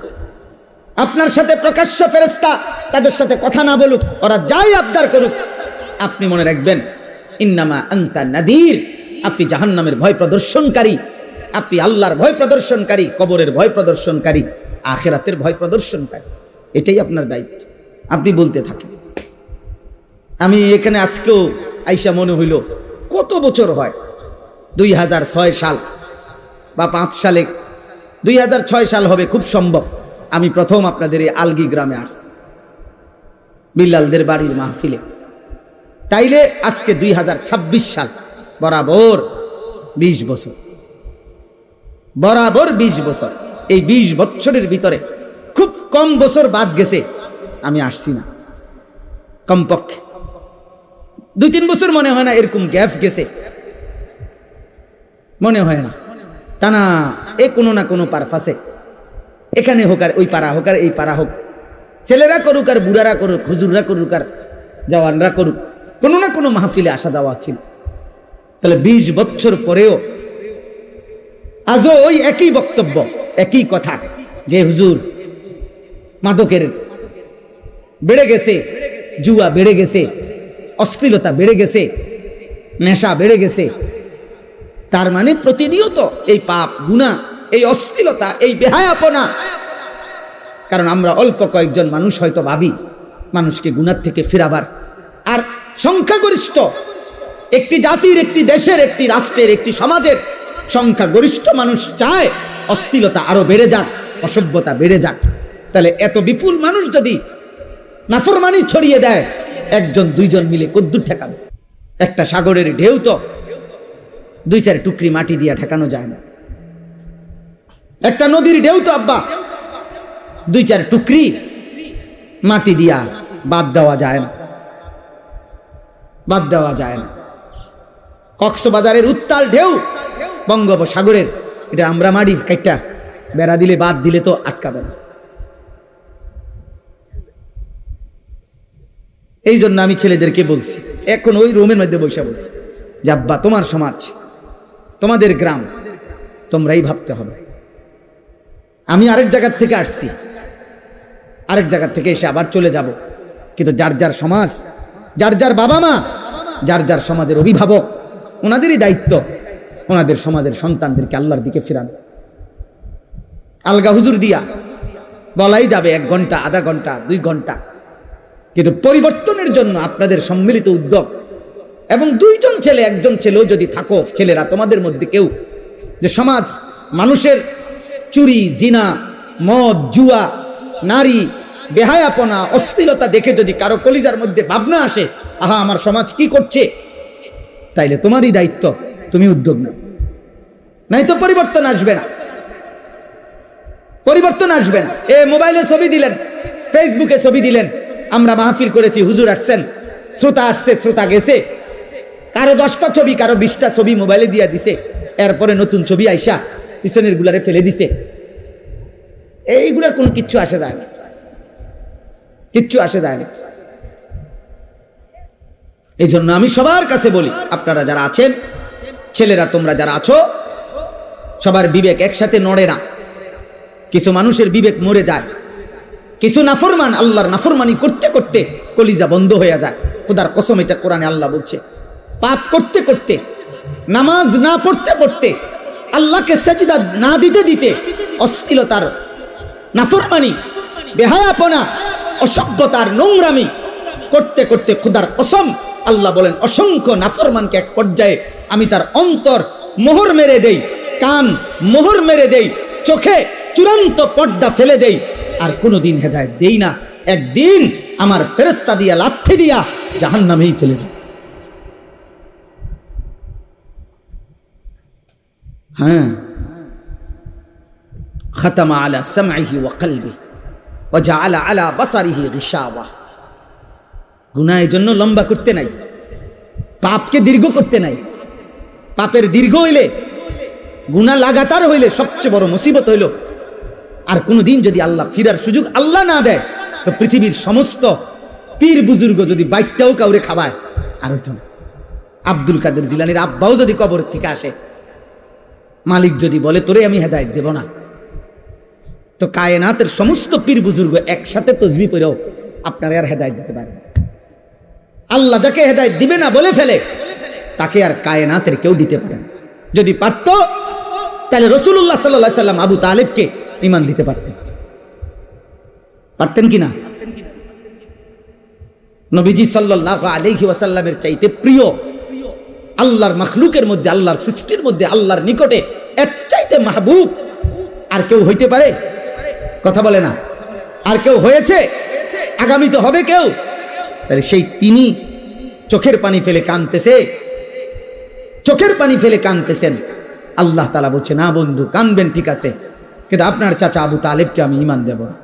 আপনার সাথে প্রকাশ্য ফেরেশতা তাদের সাথে কথা না বলুক, ওরা যাই আবদার করুক, আপনি মনে রাখবেন ইন্নামা আনতা নাযীর, আপনি জাহান্নামের ভয় প্রদর্শনকারী, আপনি আল্লাহর ভয় প্রদর্শনকারী, কবরের ভয় প্রদর্শনকারী, আখিরাতের ভয় প্রদর্শনকারী। এটাই আপনার দায়িত্ব, আপনি বলতে থাকেন। আমি এখানে আজকেও আইসা মনে হইল কত বছর হয়, 2006 সাল বা 5 সালে, 2006 সাল হবে খুব সম্ভব, আমি প্রথম আপনাদের এই আলগি গ্রামে আসছি বিল্লালদের বাড়ির মাহফিলে। তাইলে আজকে 2026 সাল, বরাবর 20 বছর, বরাবর 20 বছর। এই 20 বছরের ভিতরে খুব কম বছর বাদ গেছে আমি আসছি না, কমপক্ষে 2-3 বছর মনে হয় না এরকম গ্যাপ গেছে, মনে হয় না, টানা এ কোনো না কোনো পারপাসে, এখানে হোক আর ওই পাড়া হোক আর এই পাড়া হোক, ছেলেরা করুক আর বুড়ারা করুক, হুজুররা করুক আর জওয়ানরা করুক, কোনো না কোনো মাহফিলে আসা যাওয়া ছিল। তাহলে 20 বছর পরেও আজও ওই একই বক্তব্য, একই কথা, যে হুজুর মাদকের বেড়ে গেছে, জুয়া বেড়ে গেছে, অশ্লীলতা বেড়ে গেছে, নেশা বেড়ে গেছে। তার মানে প্রতিনিয়ত এই পাপ, গুনাহ, এই অশ্লীলতা, এই বেহায়াপনা। কারণ আমরা অল্প কয়েকজন মানুষ হয়তো ভাবি মানুষকে গুনাহ থেকে ফেরাবার, আর সংখ্যাগরিষ্ঠ একটি জাতির, একটি দেশের, একটি রাষ্ট্রের, একটি সমাজের সংখ্যাগরিষ্ঠ মানুষ চায় অশ্লীলতা আরো বেড়ে যাক, অসভ্যতা বেড়ে যাক। তাহলে এত বিপুল মানুষ যদি নাফরমানি ছড়িয়ে দেয়, 1-2 মিলে কদ্দুর ঠেকাবে? একটা সাগরের ঢেউ তো 2-4 টুকরি মাটি দিয়া ঠেকানো যায় না। একটা নদীর ঢেউ তো আব্বা 2-4 টুকরি মাটি দিয়া বাদ দেওয়া যায় না, বাদ দেওয়া যায় না। কক্সবাজারের উত্তাল ঢেউ বঙ্গোপসাগরের, এটা আমরা মাটি কাইটা বেড়া দিলে, বাদ দিলে তো আটকাবে না। এই জন্য আমি ছেলেদেরকে বলছি, এখন ওই রুমের মধ্যে বসে বলছি যে আব্বা, তোমার সমাজ, তোমাদের গ্রাম, তোমরাই ভাবতে হবে। আমি আরেক জায়গার থেকে আসছি, আরেক জায়গার থেকে এসে আবার চলে যাব, কিন্তু যার যার সমাজ, যার যার বাবা মা, যার যার সমাজের অভিভাবক, ওনাদেরই দায়িত্ব ওনাদের সমাজের সন্তানদেরকে আল্লাহর দিকে ফেরানো। আলগা হুজুর দিয়া বলাই যাবে 1 ঘন্টা, আধা ঘন্টা, 2 ঘন্টা, কিন্তু পরিবর্তনের জন্য আপনাদের সম্মিলিত উদ্যোগ, এবং 2 জন ছেলে, 1 জন ছেলেও যদি থাকো, ছেলেরা তোমাদের মধ্যে কেউ, যে সমাজ মানুষের চুরি, জিনা, মদ, জুয়া, নারী, বেহায়াপনা, অশ্লীলতা দেখে যদি কারো কলিজার মধ্যে ভাবনা আসে, আহা আমার সমাজ কি করছে, তাইলে তোমারই দায়িত্ব, তুমি উদ্যোগ নাও, নাই তো পরিবর্তন আসবে না, পরিবর্তন আসবে না। মোবাইলে ছবি দিলেন, ফেসবুকে ছবি দিলেন, আমরা মাহফিল করেছি, হুজুর আসছেন, শ্রোতা আসছে, শ্রোতা গেছে, কারো 10টা ছবি, কারো 20টা ছবি মোবাইলে দিয়া দিছে, এরপরে নতুন ছবি আইসা পিছনের গুলারে ফেলে দিছে। এইগুলার কোনো কিচ্ছু আসে যায় না, কিচ্ছু আসে যায় না। এই জন্য আমি সবার কাছে বলি, আপনারা যারা আছেন, ছেলেরা তোমরা যারা আছো, সবার বিবেক একসাথে নড়ে না। কিছু মানুষের বিবেক মরে যায়, কিছু নাফরমান আল্লাহর নাফরমানি করতে করতে কলিজা বন্ধ হয়ে যায়। খোদার কসম, এটা কোরআনে আল্লাহ বলছে। পাপ করতে করতে, নামাজ না পড়তে পড়তে, আল্লাহকে সেজদা না দিতে দিতে, অশ্লীলতার, নাফরমানি, বেহায়াপনা, অসভ্যতার, নোংরামি করতে করতে, খোদার কসম আল্লাহ বলেন, অসংখ্য নাফরমানকে এক পর্যায়ে আমি তার অন্তর মোহর মেরে দেই, কান মোহর মেরে দেই, চোখে চূড়ান্ত পর্দা ফেলে দেই, আর কোনোদিন হেদায়েত দেই না। একদিন আমার ফেরেশতা দিয়া, লাথি দিয়া জাহান্নামেই ফেলে দেই। হ্যাঁ, খাতামা আলা সামঈহি ওয়া কলবিহি ওয়া জাআলা আলা বাসারিহি গিশাওয়া। গুনাহ এই জন্য লম্বা করতে নাই, পাপকে দীর্ঘ করতে নাই। পাপের দীর্ঘ হইলে, গুনাহ লাগাতার হইলে সবচেয়ে বড় মুসিবত হইল, আর কোনদিন যদি আল্লাহ ফিরার সুযোগ আল্লাহ না দেয়, তো পৃথিবীর সমস্ত পীর বুজুর্গ যদি বাইকটাও কাউরে খাবায়, আর হইতো না। আব্দুল কাদের জিলানীর আব্বাও যদি কবর থেকে আসে, মালিক যদি বলে তোরে আমি হেদায়েত দেব না, তো কায়নাতের সমস্ত পীর বুজুর্গ একসাথে তসবিহ পড়েও আপনারা আর হেদায়েত দিতে পারবেন। আল্লাহ যাকে হেদায়েত দিবে না বলে ফেলে, তাকে আর কায়নাতের কেউ দিতে পারে না। যদি পারত, তাহলে রাসূলুল্লাহ সাল্লাল্লাহু আলাইহি সাল্লাম আবু তালেবকে ঈমান দিতে পারতেন, পারতেন কিনা? নবীজি সাল্লাল্লাহু আলাইহি ওয়াসাল্লামের চাইতে প্রিয়, আল্লাহর মাখলুকের মধ্যে, আল্লাহর সৃষ্টির মধ্যে, আল্লাহর নিকটে এর চাইতে মাহবুব আর কেউ হইতে পারে? কথা বলে না। আর কেউ হয়েছে? আগামী তো হবে কেউ। তাহলে সেই তিনি চোখের পানি ফেলে কাঁদতেছে, চোখের পানি ফেলে কাঁদতেছেন। আল্লাহ তাআলা বলছে, না বন্ধু, কাঁদবেন ঠিক আছে, কিন্তু আপনার চাচা আবু তালেবকে আমি ঈমান দেব না।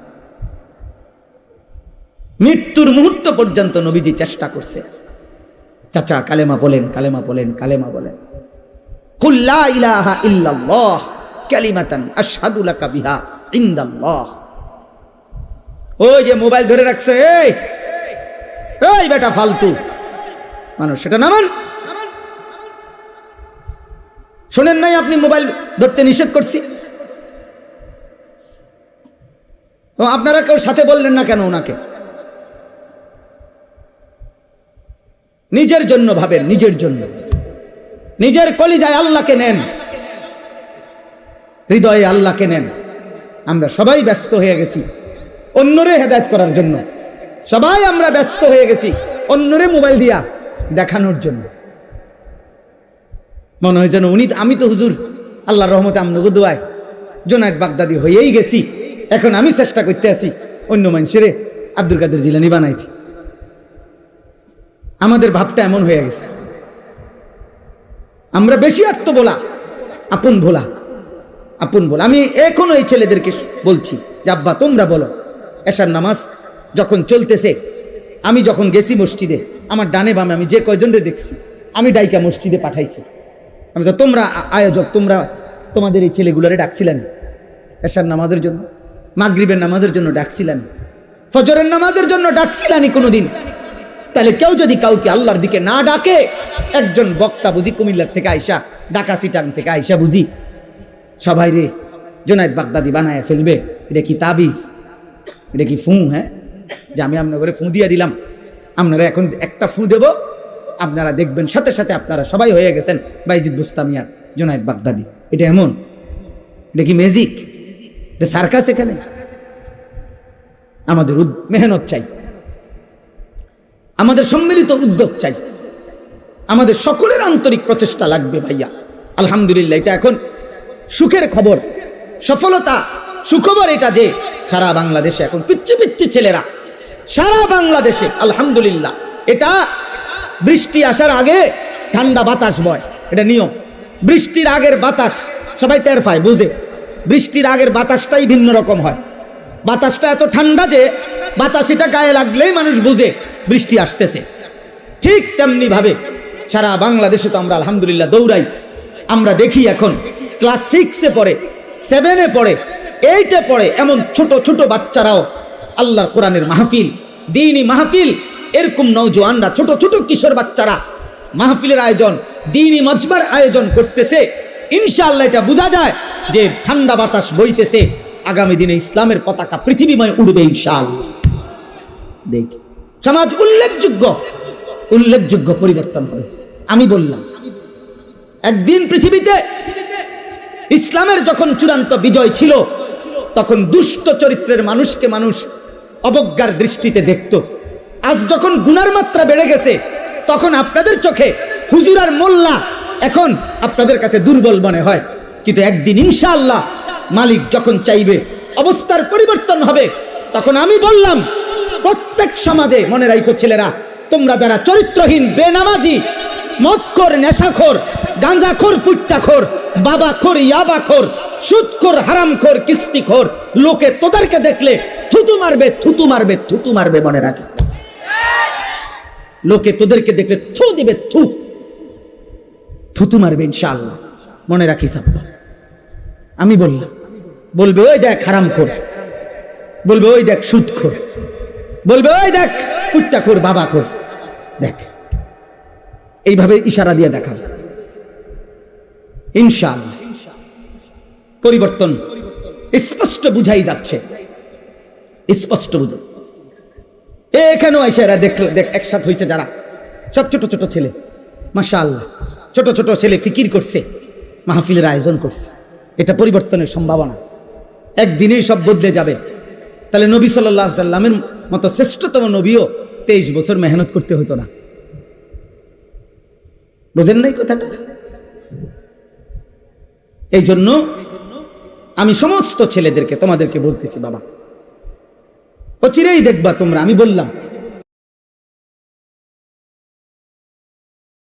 মৃত্যুর মুহূর্ত পর্যন্ত নবীজি চেষ্টা করছে, চাচা কালেমা বলেন, কালেমা বলেন, কালেমা বলেন। কুল লা ইলাহা ইল্লাল্লাহ কালিমাতান আশহাদু লাকা বিহা ইনদাল্লাহ। ওই যে মোবাইল ধরে রাখছে, এই বেটা ফালতু মানুষ, সেটা নামান। শোনেন নাই আপনি মোবাইল ধরতে নিষেধ করছি? তো আপনারা কেউ সাথে বললেন না কেন ওনাকে? নিজের জন্য ভাবেন, নিজের জন্য, নিজের কলিজায় আল্লাহকে নেন, হৃদয়ে আল্লাহকে নেন। আমরা সবাই ব্যস্ত হয়ে গেছি অন্যরে হেদায়েত করার জন্য, সবাই আমরা ব্যস্ত হয়ে গেছি অন্যরে মোবাইল দিয়া দেখানোর জন্য। মনে হয় যেন উনি, আমি তো হুজুর আল্লাহর রহমতে আমনগো দোয়ায় জোনায়েদ বাগদাদি হয়েই গেছি, এখন আমি চেষ্টা করতে আছি অন্য মানুষেরে আব্দুল কাদের জিলানী বানাইতে। আমাদের ভাবটা এমন হয়ে গেছে, আমরা বেশি আত্মবোলা, আপন ভোলা, আপন ভোলা। আমি এখনো এই ছেলেদেরকে বলছি যে আব্বা তোমরা বলো, এশার নামাজ যখন চলতেছে, আমি যখন গেছি মসজিদে, আমার ডানে বামে আমি যে কয়জনরে দেখছি, আমি ডাইকা মসজিদে পাঠাইছি। আমি তো, তোমরা আয়োজক, তোমরা তোমাদের এই ছেলেগুলোরে ডাকছিলেন এশার নামাজের জন্য, মাগরিবের নামাজের জন্য ডাকছিলেন, ফজরের নামাজের জন্য ডাকছিলেন কোনোদিন? তাহলে কেউ যদি কাউকে আল্লাহর দিকে না ডাকে, একজন বক্তা বুঝি কুমিল্লার থেকে আইসা, ঢাকা চিটাং থেকে আইসা বুঝি সবাই রে জোনায়েদ বাগদাদি বানায় ফেলবে? এটা কি তাবিজ? এটা কি ফু? হ্যাঁ, যে আমি আপনার ঘরে ফু দিয়ে দিলাম, আপনারা এখন একটা ফু দেব, আপনারা দেখবেন সাথে সাথে আপনারা সবাই হয়ে গেছেন বাইজিদ বুস্তামি আর জোনায়েদ বাগদাদি। এটা এমন? এটা কি ম্যাজিক? এটা সার্কাস? এখানে আমাদের মেহনত চাই, আমাদের সম্মিলিত উদ্যোগ চাই, আমাদের সকলের আন্তরিক প্রচেষ্টা লাগবে ভাইয়া। আলহামদুলিল্লাহ, এটা এখন সুখের খবর, সফলতা, সুখবর এটা যে সারা বাংলাদেশে এখন পিচ্ছি পিচ্ছি ছেলেরা, সারা বাংলাদেশে আলহামদুলিল্লাহ, এটা বৃষ্টি আসার আগে ঠান্ডা বাতাস বয়, এটা নিয়ম। বৃষ্টির আগের বাতাস সবাই টের পায়, বুঝে। বৃষ্টির আগের বাতাসটাই ভিন্ন রকম হয়। বাতাসটা এত ঠান্ডা যে বাতাসিটা গায়ে লাগলেই মানুষ বুঝে বৃষ্টি আসতেছে। ঠিক তেমনি ভাবে সারা বাংলাদেশে তো আমরা আলহামদুলিল্লাহ দৌড়াই। আমরা দেখি এখন ক্লাস 6-এ পড়ে, 7-এ পড়ে, 8-এ পড়ে, এমন ছোট ছোট বাচ্চারাও আল্লাহর কোরআনের মাহফিল, দ্বীনি মাহফিল, এরকম নওজোয়ানরা, ছোট ছোট কিশোর বাচ্চারা মাহফিলের আয়োজন, দ্বীনি মজমার আয়োজন করতেছে। ইনশাআল্লাহ এটা বোঝা যায় যে ঠান্ডা বাতাস বইতেছে, আগামী দিনে ইসলামের পতাকা পৃথিবীময় উড়বে ইনশাআল্লাহ। দেখি সমাজ উল্লেখযোগ্য পরিবর্তন হবে। আমি বললাম একদিন পৃথিবীতে ইসলামের যখন চূড়ান্ত বিজয় ছিল, তখন দুষ্ট চরিত্রের মানুষকে মানুষ অবজ্ঞার দৃষ্টিতে দেখত। আজ যখন গুনার মাত্রা বেড়ে গেছে, তখন আপনাদের চোখে হুজুর আর মোল্লা এখন আপনাদের কাছে দুর্বল মনে হয়। কিন্তু একদিন ইনশাআল্লাহ মালিক যখন চাইবে অবস্থার পরিবর্তন হবে, তখন আমি বললাম প্রত্যেক সমাজে, মনে রাখো ছেলেরা, তোমরা যারা চরিত্রহীন, বেনামাজি, মদখোর, নেশাখোর, গাঁজাখোর, ফুট্টাখোর, বাবাখোর, ইয়াবাখোর, সুদখোর, হারামখোর, কিস্তিখোর, লোকে তোদেরকে দেখলে থুতু মারবে, থুতু মারবে, থুতু মারবে, মনে রাখে। লোকে তোদেরকে দেখলে থু দিবে, থুতু মারবে ইনশাআল্লাহ, মনে রাখিস আব্বা। আমি বললাম, বলবে ওই দেখ হারামখোর, বলবে ওই দেখ সুদখোর, বলবে ওই দেখ ফুট্টাখোর, বাবাখোর, দেখ। এইভাবে ইশারা দিয়ে দেখাবে ইনশাআল্লাহ। পরিবর্তন স্পষ্ট বুঝাই যাচ্ছে, স্পষ্ট বুঝে। এখানেও এসে এরা দেখ একসাথ হয়েছে যারা, সব ছোট ছোট ছেলে, মাশাআল্লাহ, ছোট ছোট ছেলে ফিকির করছে, মাহফিলের আয়োজন করছে। এটা পরিবর্তনের সম্ভাবনা, একদিনেই সব বদলে যাবে। তাহলে নবী সাল্লাল্লাহু আলাইহি সাল্লামের মতো শ্রেষ্ঠতম নবীও 23 বছর মেহনত করতে হতো না। বুঝেন নাই কথাটা? এই জন্য আমি সমস্ত ছেলেদেরকে, তোমাদেরকে বলতেছি, বাবা অচিরেই দেখবা তোমরা, আমি বললাম